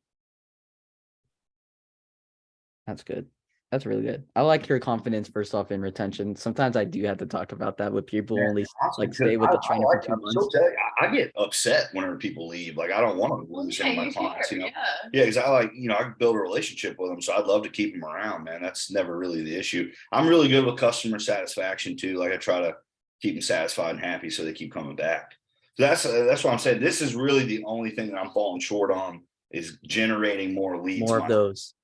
That's good. That's really good. I like your confidence first off in retention. Sometimes I do have to talk about that with people who Man, only awesome. like Because stay with the trainer for like, two I'm still months. telling you, I get upset whenever people leave. Like, I don't want to Well, lose yeah, any of my you clients, care, you know? yeah. Yeah, because I like, I build a relationship with them. So I'd love to keep them around, man. That's never really the issue. I'm really good with customer satisfaction too. Like, I try to keep them satisfied and happy so they keep coming back. So that's what I'm saying. This is really the only thing that I'm falling short on is generating more leads. More of those.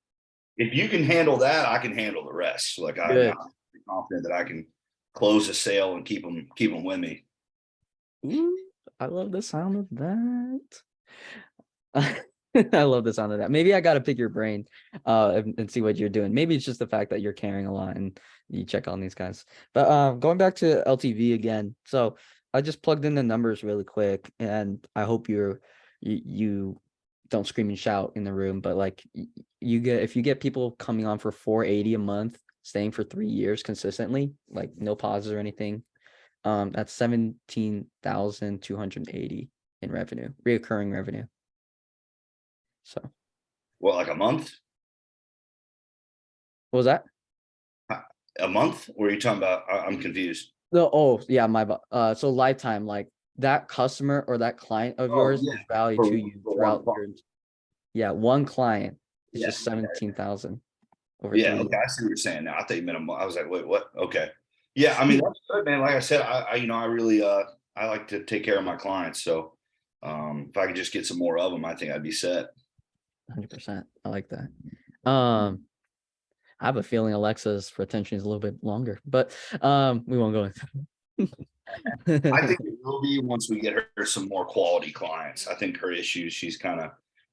If you can handle that, I can handle the rest. Like I'm Good. pretty confident that I can close a sale and keep them with me. Ooh, I love the sound of that. I love the sound of that. Maybe I gotta pick your brain and see what you're doing. Maybe it's just the fact that you're caring a lot and you check on these guys. But going back to LTV again. So I just plugged in the numbers really quick and I hope you don't scream and shout in the room, but like if you get people coming on for 480 a month, staying for 3 years consistently, like no pauses or anything, that's 17,280 in revenue, reoccurring revenue. So Well, like a month, what was that? a month? Or are you talking about? I'm confused. No, oh yeah, so lifetime, like that customer or that client of Oh yours yeah, is value for, to you for one throughout month. your, yeah, one client is Yeah, just 17,000 over yeah. 3 years. Okay, I see what you're saying now. I thought you meant a month. I was like, wait, what? Okay. Yeah, I mean that's good, man. Like I said, I really I like to take care of my clients. So if I could just get some more of them, I think I'd be set. 100%. I like that. I have a feeling Alexa's retention is a little bit longer, but we won't go I into. think it will be once we get her some more quality clients. I think her issues, she's kind of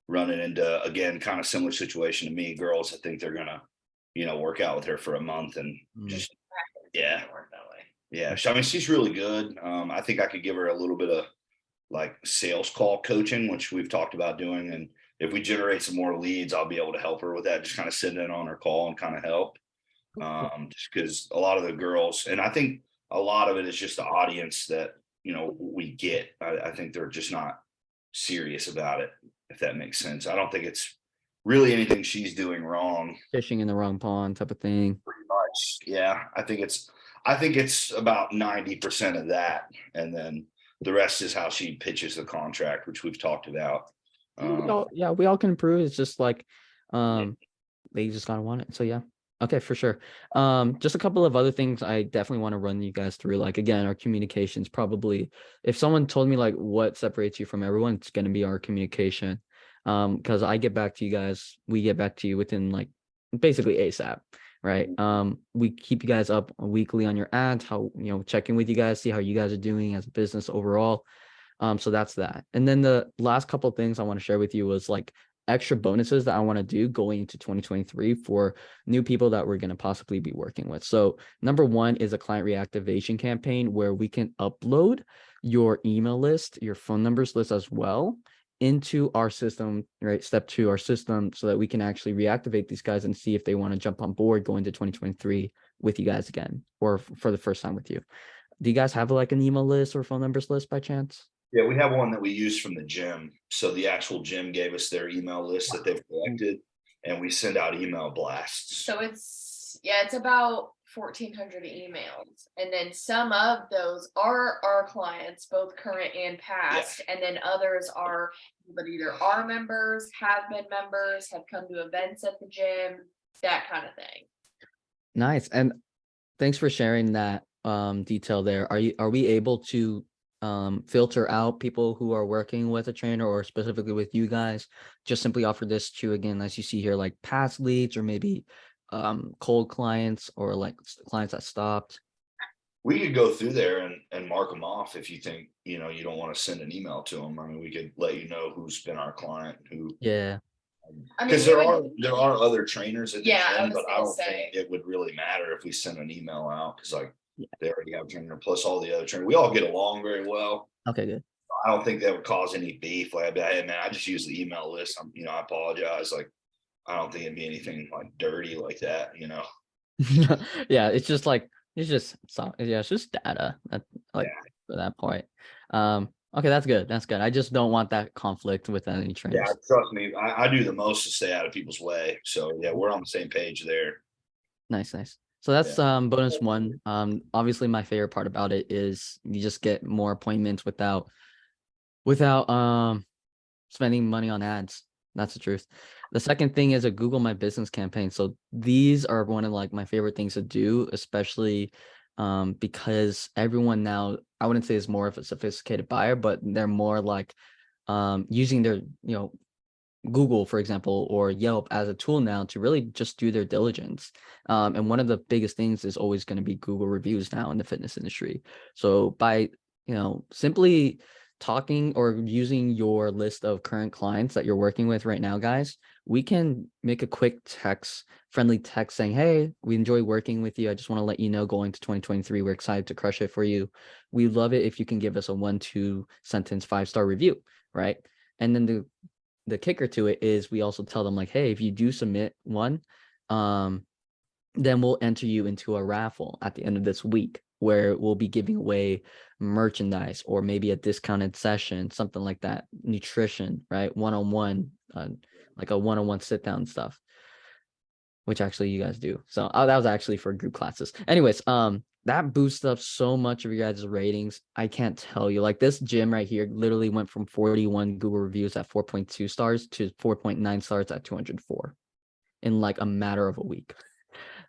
running into, again, kind of similar situation to me. Girls, I think they're gonna, work out with her for a month and just yeah, Doesn't work that way. yeah. I mean, she's really good. I think I could give her a little bit of like sales call coaching, which we've talked about doing. And if we generate some more leads, I'll be able to help her with that. Just kind of sit in on her call and kind of help. Just because a lot of the girls, and I think a lot of it is just the audience that we get. I think they're just not serious about it, if that makes sense. I don't think it's really anything she's doing wrong. Fishing in the wrong pond type of thing. Pretty much. Yeah. I think it's about 90% of that. And then the rest is how she pitches the contract, which we've talked about. We all can improve. It's just like they just gotta want it. So yeah. Okay, for sure. Just a couple of other things I definitely want to run you guys through. Like again, our communications probably, if someone told me like what separates you from everyone, it's gonna be our communication. Because I get back to you guys, we get back to you within like basically ASAP, right? We keep you guys up weekly on your ads, how checking with you guys, see how you guys are doing as a business overall. So that's that. And then the last couple of things I want to share with you was like extra bonuses that I want to do going into 2023 for new people that we're going to possibly be working with. So number one is a client reactivation campaign where we can upload your email list, your phone numbers list as well into our system, right? Step two, our system, so that we can actually reactivate these guys and see if they want to jump on board going to 2023 with you guys again, or for the first time with you. Do you guys have like an email list or phone numbers list by chance? Yeah, we have one that we use from the gym. So the actual gym gave us their email list that they've collected, and we send out email blasts. So it's about 1,400 emails, and then some of those are our clients, both current and past, and then others are but either are members, have been members, have come to events at the gym, that kind of thing. Nice. And thanks for sharing that detail there. Are we able to filter out people who are working with a trainer or specifically with you guys? Just simply offer this to, again, as you see here, like past leads or maybe cold clients or like clients that stopped. We could go through there and mark them off if you think, you don't want to send an email to them. I mean, we could let you know who's been our client, who. Yeah. Because there are other trainers at the gym, but I don't think it would really matter if we send an email out because they already have a trainer plus all the other trainers. We all get along very well. Okay, good. I don't think that would cause any beef. Like, hey man, I just use the email list. I apologize. Like, I don't think it'd be anything like dirty like that. Yeah, it's just data for that point. Okay, that's good. I just don't want that conflict with any trainers. Yeah, trust me, I do the most to stay out of people's way. So yeah, we're on the same page there. Nice. So that's bonus one. Obviously my favorite part about it is you just get more appointments without spending money on ads. That's the truth. The second thing is a Google My Business campaign. So these are one of like my favorite things to do, especially because everyone now, I wouldn't say is more of a sophisticated buyer, but they're more like using their, Google, for example, or Yelp as a tool now to really just do their diligence. And one of the biggest things is always going to be Google reviews now in the fitness industry. So by, simply talking or using your list of current clients that you're working with right now, guys, we can make a quick friendly text saying, hey, we enjoy working with you. I just want to let you know going to 2023, we're excited to crush it for you. We love it if you can give us a 1-2 sentence 5-star review, right? And then the kicker to it is we also tell them like, hey, if you do submit one, then we'll enter you into a raffle at the end of this week where we'll be giving away merchandise or maybe a discounted session, something like that, nutrition, right? One-on-one, like a one-on-one sit down stuff, which actually you guys do. So that was actually for group classes. Anyways, that boosts up so much of your guys' ratings. I can't tell you, like this gym right here literally went from 41 Google reviews at 4.2 stars to 4.9 stars at 204 in like a matter of a week.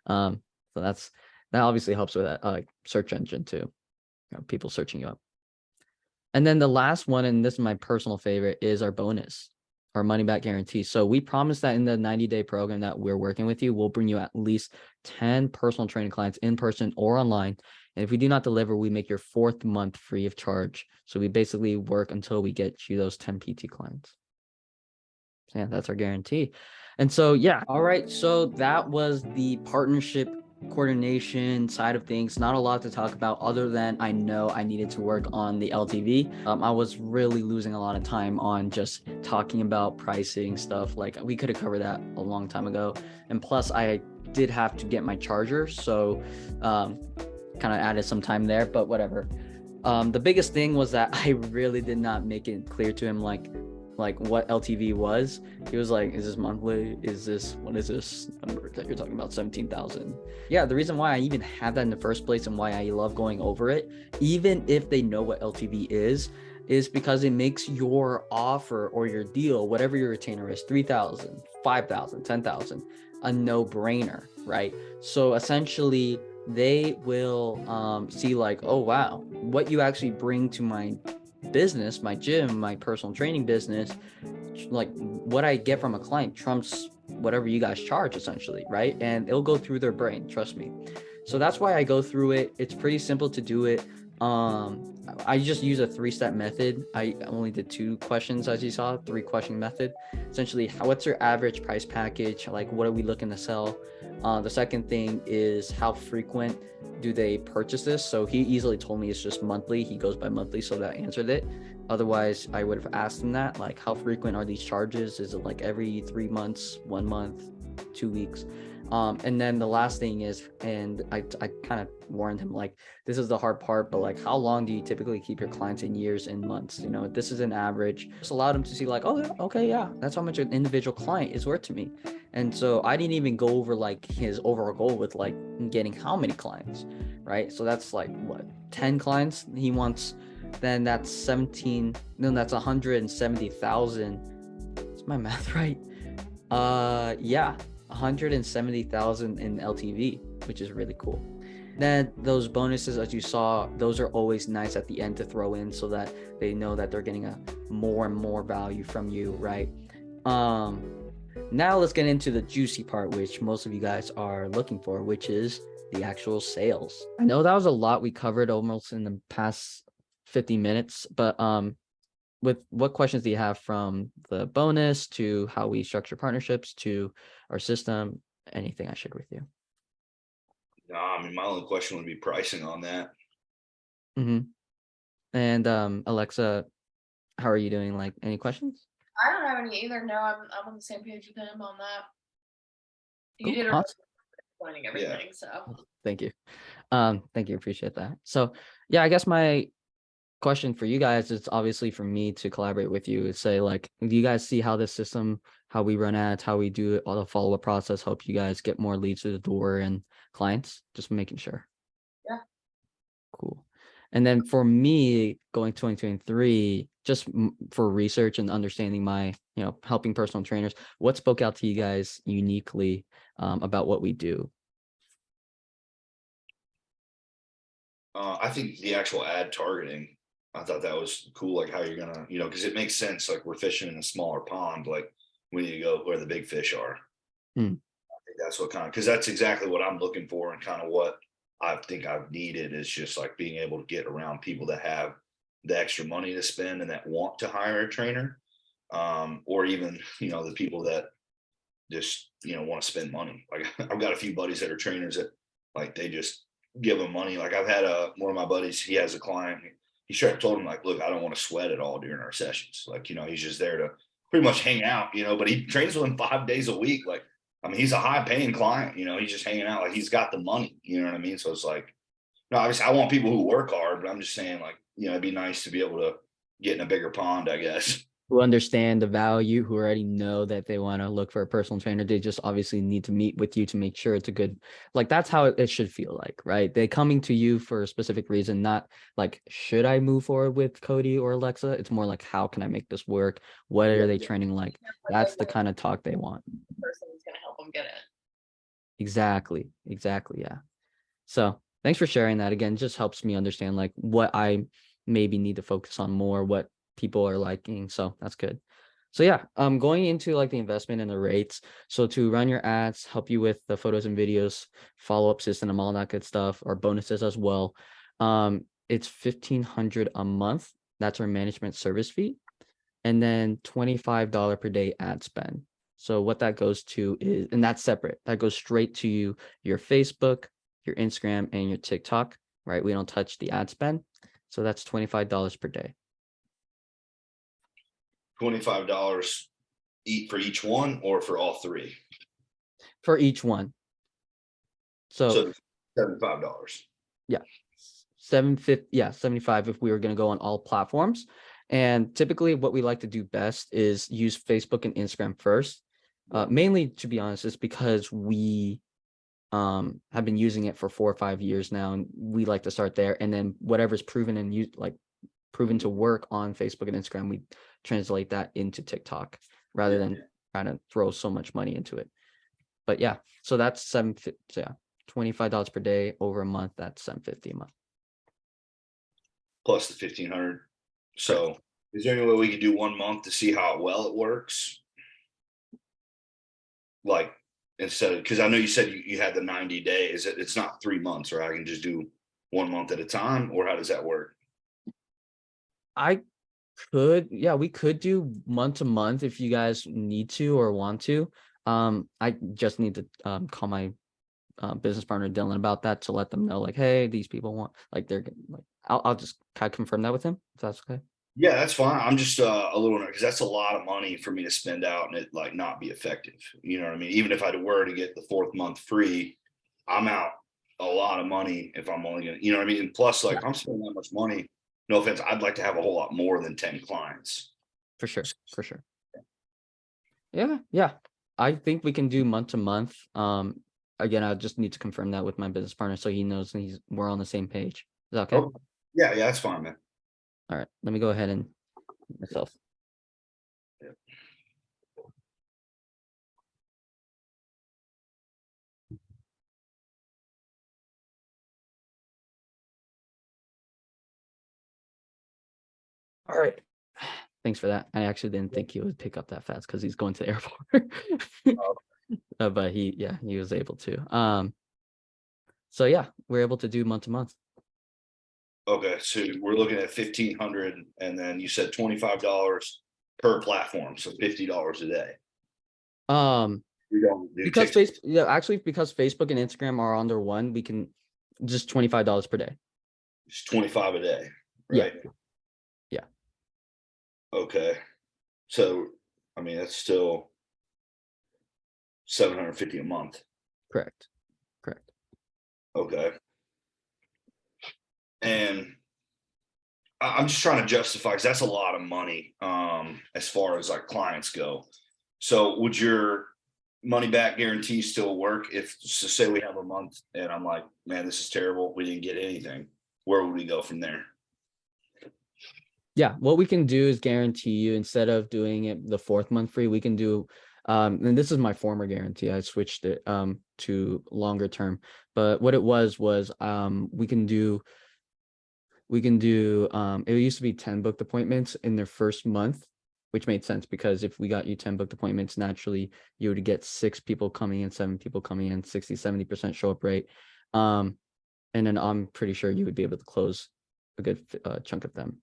So that obviously helps with that search engine too, people searching you up. And then the last one, and this is my personal favorite, is our bonus, our money back guarantee. So we promise that in the 90-day program that we're working with you, we'll bring you at least 10 personal training clients in person or online. And if we do not deliver, we make your 4th month free of charge. So we basically work until we get you those 10 PT clients. So yeah, that's our guarantee. And so, yeah. All right. So that was the partnership coordination side of things. Not a lot to talk about other than I know I needed to work on the LTV. I was really losing a lot of time on just talking about pricing stuff. Like we could have covered that a long time ago. And plus I did have to get my charger. So kind of added some time there, but whatever. The biggest thing was that I really did not make it clear to him, like, like what LTV was, he was like, is this monthly? Is this, what is this number that you're talking about? 17,000. Yeah, the reason why I even have that in the first place and why I love going over it, even if they know what LTV is because it makes your offer or your deal, whatever your retainer is, 3,000, 5,000, 10,000, a no-brainer, right? So essentially they will see like, oh wow, what you actually bring to my business, my gym, my personal training business, like what I get from a client trumps whatever you guys charge essentially, right? And it'll go through their brain, trust me. So that's why I go through it. It's pretty simple to do it. I just use a 3-step method. I only did 2 questions, as you saw, 3-question method. Essentially, what's your average price package? Like, what are we looking to sell? The second thing is how frequent do they purchase this? So he easily told me it's just monthly. He goes by monthly, so that answered it. Otherwise, I would have asked him that, like, how frequent are these charges? Is it like every 3 months, 1 month, 2 weeks? And then the last thing is, and I kind of warned him, like, this is the hard part, but like, how long do you typically keep your clients in years and months? You know, this is an average. Just allowed him to see like, oh, yeah, okay, yeah, that's how much an individual client is worth to me. And so I didn't even go over like his overall goal with like getting how many clients, right? So that's like what, 10 clients he wants, then that's 17, no, that's 170,000. Is my math right? Yeah. 170,000 in LTV, which is really cool. Then those bonuses, as you saw, those are always nice at the end to throw in so that they know that they're getting a more and more value from you, right? Now let's get into the juicy part, which most of you guys are looking for, which is the actual sales. I know that was a lot we covered almost in the past 50 minutes, but with what questions do you have, from the bonus to how we structure partnerships to our system, anything I shared with you? No, I mean, my only question would be pricing on that. And Alexa, how are you doing? Like, any questions? I don't have any either. No, I'm on the same page with him on that. You Cool. did a Awesome. explaining everything, so Thank you. Thank you. Appreciate that. So yeah, I guess my question for you guys is obviously for me to collaborate with you and say, like, do you guys see how this system, how we run ads, how we do all the follow-up process help you guys get more leads through the door and clients? Just making sure. Yeah. Cool. And then for me, going 2023, just for research and understanding my, helping personal trainers, what spoke out to you guys uniquely about what we do? I think the actual ad targeting, I thought that was cool, like how you're gonna, because it makes sense. Like, we're fishing in a smaller pond, like we need to go where the big fish are. Hmm. I think that's what because that's exactly what I'm looking for, and kind of what I think I've needed is just like being able to get around people that have the extra money to spend and that want to hire a trainer, or even the people that just want to spend money. Like, I've got a few buddies that are trainers that, like, they just give them money. Like, I've had one of my buddies, he has a client, he straight up told him, like, look, I don't want to sweat at all during our sessions. Like, he's just there to pretty much hang out, but he trains with him 5 days a week. Like, I mean, he's a high paying client, he's just hanging out, like, he's got the money, you know what I mean? So it's like, no, obviously I want people who work hard, but I'm just saying, like, it'd be nice to be able to get in a bigger pond, I guess. Who understand the value, who already know that they want to look for a personal trainer. They just obviously need to meet with you to make sure it's a good, like, that's how it should feel like, right? They coming to you for a specific reason, not like, should I move forward with Cody or Alexa? It's more like, how can I make this work? What are they training like? That's the kind of talk they want. the person who's going to help them get it. Exactly. Yeah. So thanks for sharing that. Again, just helps me understand like what I maybe need to focus on more, what people are liking. So that's good. So yeah, going into like the investment and the rates. So to run your ads, help you with the photos and videos, follow-up system and all that good stuff, or bonuses as well. It's $1,500 a month. That's our management service fee. And then $25 per day ad spend. So what that goes to is, and that's separate, that goes straight to your Facebook, your Instagram, and your TikTok, right? We don't touch the ad spend. So that's $25 per day. $25 for each one, or for all 3? For each one. So $75. Yeah, 750. Yeah, 75 if we were going to go on all platforms. And typically what we like to do best is use Facebook and Instagram first. Mainly, to be honest, is because we have been using it for 4 or 5 years now, and we like to start there. And then whatever's proven and proven to work on Facebook and Instagram, we translate that into TikTok rather than trying to throw so much money into it. But yeah, so that's $25 per day over a month. That's $750 a month. Plus the 1,500. So is there any way we could do 1 month to see how well it works? Like instead of, because I know you said you had the 90 days. It's not 3 months, or I can just do 1 month at a time, or how does that work? We could do month to month if you guys need to or want to. I just need to call my business partner Dylan about that to let them know, like, hey, these people want, like, they're like, I'll just kind of confirm that with him if that's okay. Yeah, that's fine. I'm just a little, because that's a lot of money for me to spend out and it like not be effective. You know what I mean? Even if I were to get the 4th month free, I'm out a lot of money if I'm only gonna, you know what I mean? And plus, like, if I'm spending that much money, no offense, I'd like to have a whole lot more than 10 clients. For sure. Yeah. I think we can do month to month. Again, I just need to confirm that with my business partner so he knows and we're on the same page. Is that okay? Oh, yeah, that's fine, man. All right, let me go ahead and myself. Yeah. All right. Thanks for that. I actually didn't think he would pick up that fast because he's going to the airport. But he was able to. So yeah, we're able to do month to month. Okay, so we're looking at 1,500, and then you said $25 per platform, so $50 a day. We don't do Because TikTok. actually because Facebook and Instagram are under one, we can just $25 per day. It's 25 a day, right? Yeah. Okay, so I mean that's still 750 a month. Correct. Okay. And I'm just trying to justify, because that's a lot of money as far as like clients go. So would your money back guarantee still work if, so say we have a month and I'm like, man, this is terrible, we didn't get anything, where would we go from there? Yeah, what we can do is guarantee you, instead of doing it the 4th month free, we can do and this is my former guarantee. I switched it to longer term. But what it was we can do it used to be 10 booked appointments in their first month, which made sense because if we got you 10 booked appointments, naturally you would get 6 people coming in, 7 people coming in, 60-70% show up rate. And then I'm pretty sure you would be able to close a good chunk of them.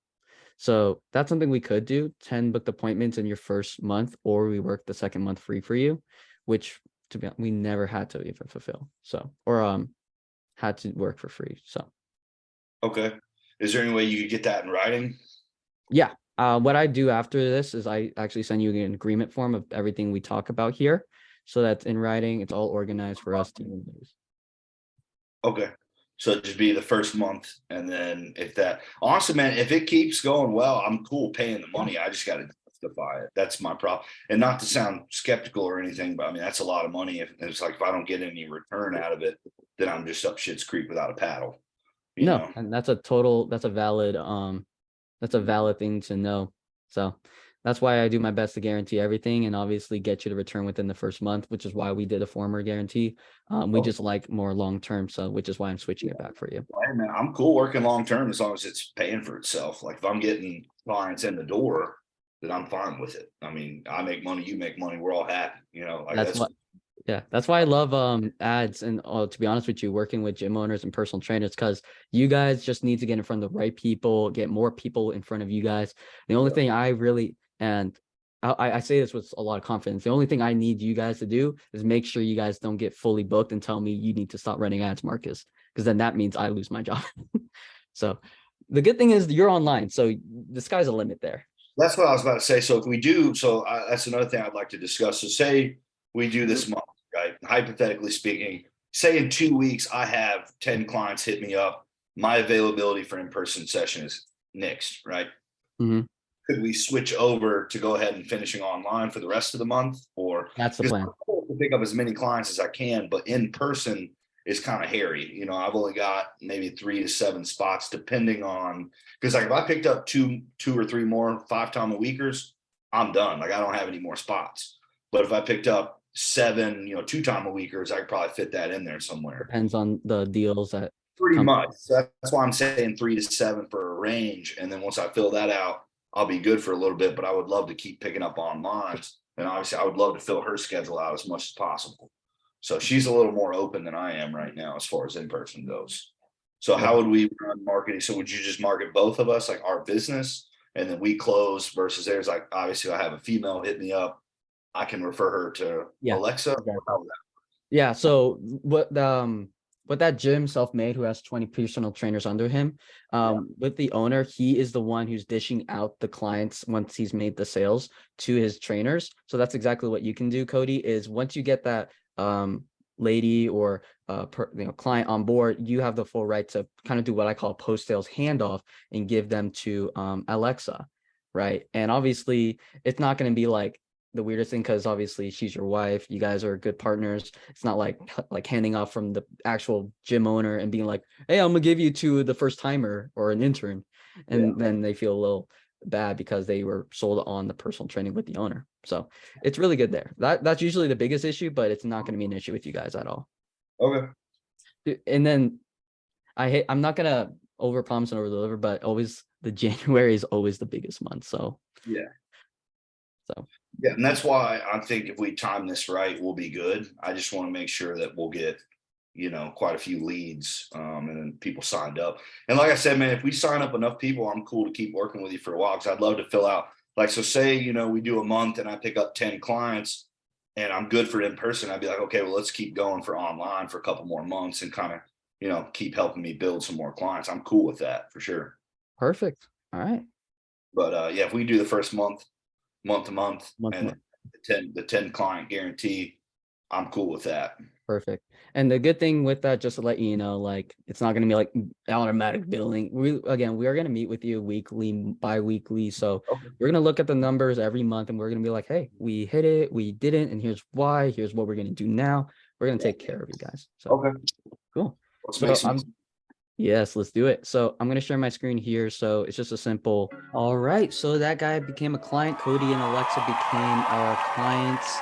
So that's something we could do, 10 booked appointments in your first month, or we work the 2nd month free for you, which to be honest, we never had to even fulfill. So, or had to work for free. So. Okay. Is there any way you could get that in writing? Yeah. What I do after this is I actually send you an agreement form of everything we talk about here. So that's in writing. It's all organized for us to use. Okay. So it'd just be the first month, and then if that, honestly, man, if it keeps going well, I'm cool paying the money. I just got to justify it. That's my problem. And not to sound skeptical or anything, but I mean that's a lot of money. If it's like if I don't get any return out of it, then I'm just up shit's creek without a paddle. You No, know? and that's a valid thing to know. So that's why I do my best to guarantee everything and obviously get you to return within the first month, which is why we did a former guarantee. We just like more long-term. So which is why I'm switching it back for you. Hey, man, I'm cool working long-term as long as it's paying for itself. Like if I'm getting clients in the door, then I'm fine with it. I mean, I make money, you make money, we're all happy, you know, like that's why I love ads and to be honest with you, working with gym owners and personal trainers, because you guys just need to get in front of the right people, get more people in front of you guys. The only thing I really, and I say this with a lot of confidence, the only thing I need you guys to do is make sure you guys don't get fully booked and tell me you need to stop running ads, Marcus, because then that means I lose my job. So the good thing is you're online, so the sky's a limit there. That's what I was about to say. So if we do, that's another thing I'd like to discuss. So say we do this month, right? Hypothetically speaking, say in 2 weeks, I have 10 clients hit me up. My availability for in-person session is next, right? Mm-hmm. could we switch over to go ahead and finishing online for the rest of the month? Or That's the because plan. I'm going to pick up as many clients as I can, but in person is kind of hairy. You know, I've only got maybe 3 to 7 spots depending on, because like if I picked up two or three more 5-time a weekers, I'm done. Like I don't have any more spots. But if I picked up 7, 2-time a weekers, I could probably fit that in there somewhere. Depends on the deals that Pretty come. much. So that's why I'm saying 3 to 7 for a range. And then once I fill that out, I'll be good for a little bit. But I would love to keep picking up online. And obviously, I would love to fill her schedule out as much as possible. So she's a little more open than I am right now as far as in person goes. So how would we run marketing? So would you just market both of us, like our business, and then we close versus there's like obviously I have a female hit me up. I can refer her to Yeah. Alexa. Okay. Yeah. So what that gym self-made who has 20 personal trainers under him, with the owner, he is the one who's dishing out the clients once he's made the sales to his trainers. So that's exactly what you can do, Cody, is once you get that lady or client on board, you have the full right to kind of do what I call post-sales handoff and give them to Alexa, right? And obviously it's not going to be like the weirdest thing, because obviously she's your wife, you guys are good partners. It's not like handing off from the actual gym owner and being like, hey, I'm gonna give you to the first timer or an intern, and then they feel a little bad because they were sold on the personal training with the owner. So it's really good there. That's usually the biggest issue, but it's not going to be an issue with you guys at all. Okay. And then I'm not gonna over promise and over deliver, but always the January is always the biggest month. So yeah. So yeah, and that's why I think if we time this right, we'll be good. I just want to make sure that we'll get, quite a few leads, and then people signed up. And like I said, man, if we sign up enough people, I'm cool to keep working with you for a while, because I'd love to fill out. Like, so say, we do a month and I pick up 10 clients and I'm good for in person. I'd be like, okay, well, let's keep going for online for a couple more months and kind of, keep helping me build some more clients. I'm cool with that for sure. Perfect. All right. But yeah, if we do the first month to month, and month. the 10 client guarantee, I'm cool with that. Perfect. And the good thing with that, just to let you know, like, it's not going to be like automatic billing. We are going to meet with you weekly, bi-weekly. So we're going to look at the numbers every month and we're going to be like, hey, we hit it, we didn't, and here's why, here's what we're going to do now. We're going to take care of you guys. So okay, cool. So yes, let's do it. So I'm going to share my screen here. So it's just a simple, all right. So that guy became a client. Cody and Alexa became our clients.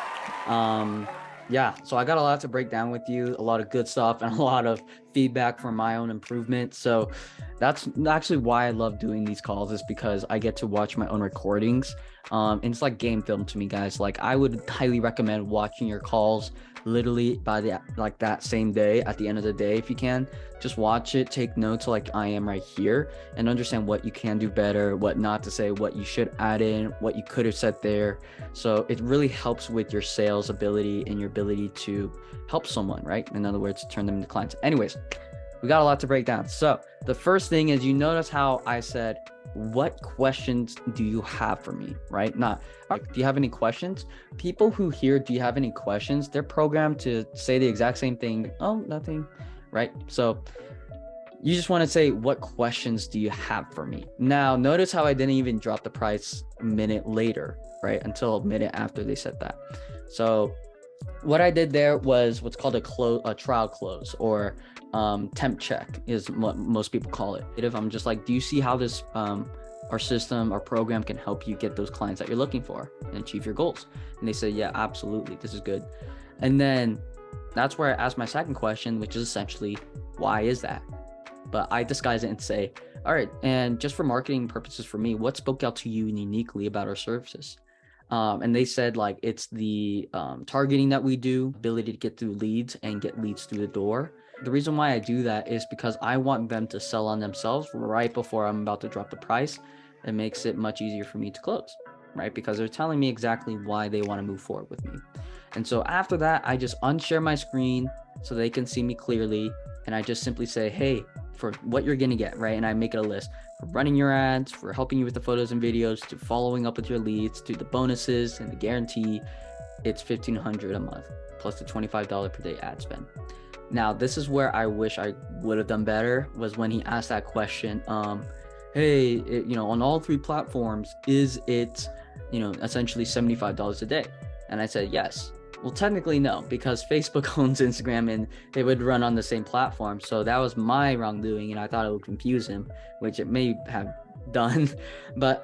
Yeah, so I got a lot to break down with you, a lot of good stuff and a lot of feedback for my own improvement. So that's actually why I love doing these calls, is because I get to watch my own recordings. And it's like game film to me, guys. Like, I would highly recommend watching your calls literally by that same day, at the end of the day, if you can. Just watch it, take notes like I am right here, and understand what you can do better, what not to say, what you should add in, what you could have said there. So it really helps with your sales ability and your ability to help someone, right? In other words, turn them into clients. Anyways, we got a lot to break down. So the first thing is, you notice how I said, what questions do you have for me, right? Not like, do you have any questions? People who hear, do you have any questions? They're programmed to say the exact same thing. Oh, nothing, right? So you just want to say, what questions do you have for me? Now, notice how I didn't even drop the price a minute later, right? Until a minute after they said that. So what I did there was what's called a trial close, or temp check is what most people call it. If I'm just like, do you see how this our system, our program can help you get those clients that you're looking for and achieve your goals? And they say, yeah, absolutely, this is good. And then that's where I asked my second question, which is essentially, why is that? But I disguise it and say, all right, and just for marketing purposes for me, what spoke out to you uniquely about our services? And they said, like, it's the targeting that we do, ability to get through leads and get leads through the door. The reason why I do that is because I want them to sell on themselves right before I'm about to drop the price. It makes it much easier for me to close, right? Because they're telling me exactly why they want to move forward with me. And so after that, I just unshare my screen so they can see me clearly. And I just simply say, hey, for what you're going to get, right? And I make it a list for running your ads, for helping you with the photos and videos, to following up with your leads, to the bonuses and the guarantee. It's $1,500 a month plus the $25 per day ad spend. Now, this is where I wish I would have done better, was when he asked that question. hey, on all three platforms, is it, essentially $75 a day? And I said, yes. Well, technically, no, because Facebook owns Instagram and they would run on the same platform. So that was my wrongdoing, and I thought it would confuse him, which it may have done. But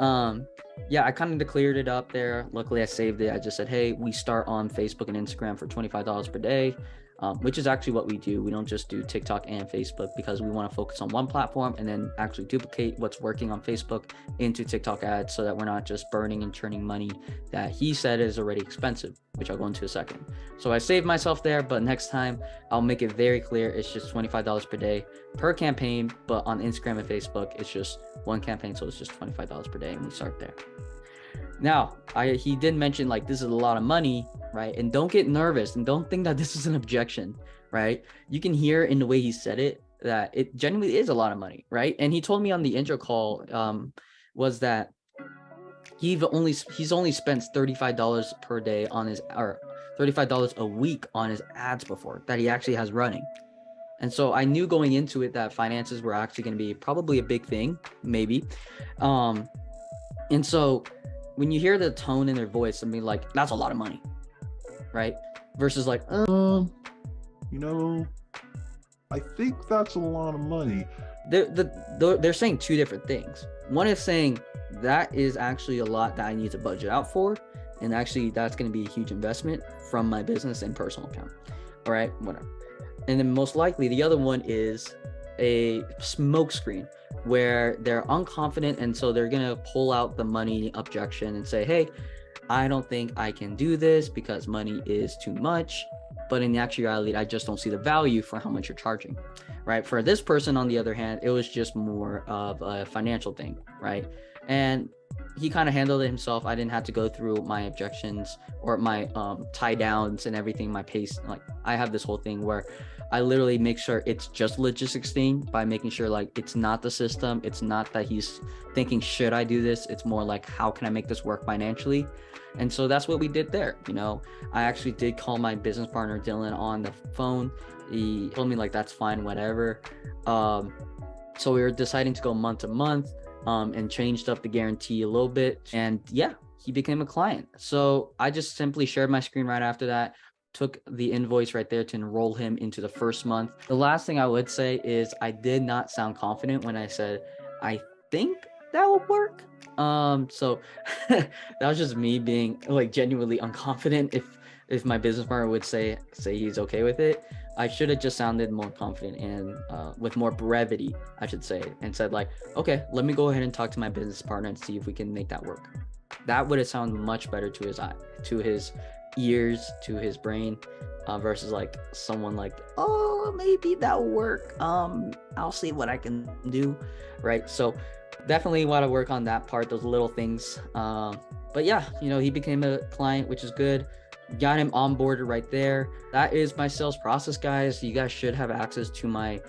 yeah, I kind of declared it up there. Luckily, I saved it. I just said, hey, we start on Facebook and Instagram for $25 per day. Which is actually what we do. We don't just do TikTok and Facebook because we want to focus on one platform and then actually duplicate what's working on Facebook into TikTok ads so that we're not just burning and churning money that he said is already expensive, which I'll go into a second. So I saved myself there, but next time I'll make it very clear. It's just $25 per day per campaign, but on Instagram and Facebook, it's just one campaign. So it's just $25 per day, and we start there. Now, he did mention like this is a lot of money, right? And don't get nervous and don't think that this is an objection, right? You can hear in the way he said it that it genuinely is a lot of money, right? And he told me on the intro call was that he's only spent $35 per day on his, or $35 a week on his ads before that he actually has running. And so I knew going into it that finances were actually going to be probably a big thing, maybe. And so when you hear the tone in their voice, I mean, like, that's a lot of money, right? Versus like, I think that's a lot of money. they're saying two different things. One is saying that is actually a lot that I need to budget out for, and actually that's going to be a huge investment from my business and personal account. All right, whatever. And then most likely the other one is a smoke screen where they're unconfident, and so they're gonna pull out the money objection and say, hey, I don't think I can do this because money is too much. But in actuality, I just don't see the value for how much you're charging, right? For this person, on the other hand, it was just more of a financial thing, right? And he kind of handled it himself. I didn't have to go through my objections or my tie downs and everything, my pace. Like, I have this whole thing where I literally make sure it's just logistics thing by making sure like it's not the system. It's not that he's thinking, should I do this? It's more like, how can I make this work financially? And so that's what we did there. I actually did call my business partner, Dylan, on the phone. He told me like, that's fine, whatever. So we were deciding to go month to month and changed up the guarantee a little bit. And yeah, he became a client. So I just simply shared my screen right after that, took the invoice right there to enroll him into the first month. The last thing I would say is I did not sound confident when I said, I think that will work. So that was just me being like genuinely unconfident. If my business partner would say he's okay with it, I should have just sounded more confident and with more brevity, I should say, and said like, okay, let me go ahead and talk to my business partner and see if we can make that work. That would have sounded much better to his ears, to his brain, versus like someone like, oh, maybe that'll work. I'll see what I can do, right? So definitely want to work on that part, those little things. But yeah, he became a client, which is good. Got him onboarded right there. That is my sales process, guys. You guys should have access to my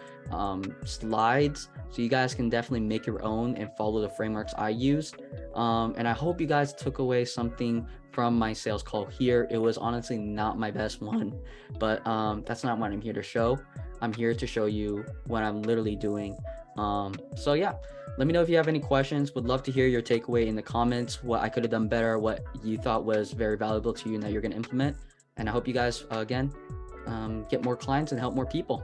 slides, so you guys can definitely make your own and follow the frameworks I used. And I hope you guys took away something from my sales call here. It was honestly not my best one, but that's not what I'm here to show. I'm here to show you what I'm literally doing. So yeah, let me know if you have any questions. Would love to hear your takeaway in the comments, what I could have done better, what you thought was very valuable to you and that you're going to implement. And I hope you guys, again, get more clients and help more people.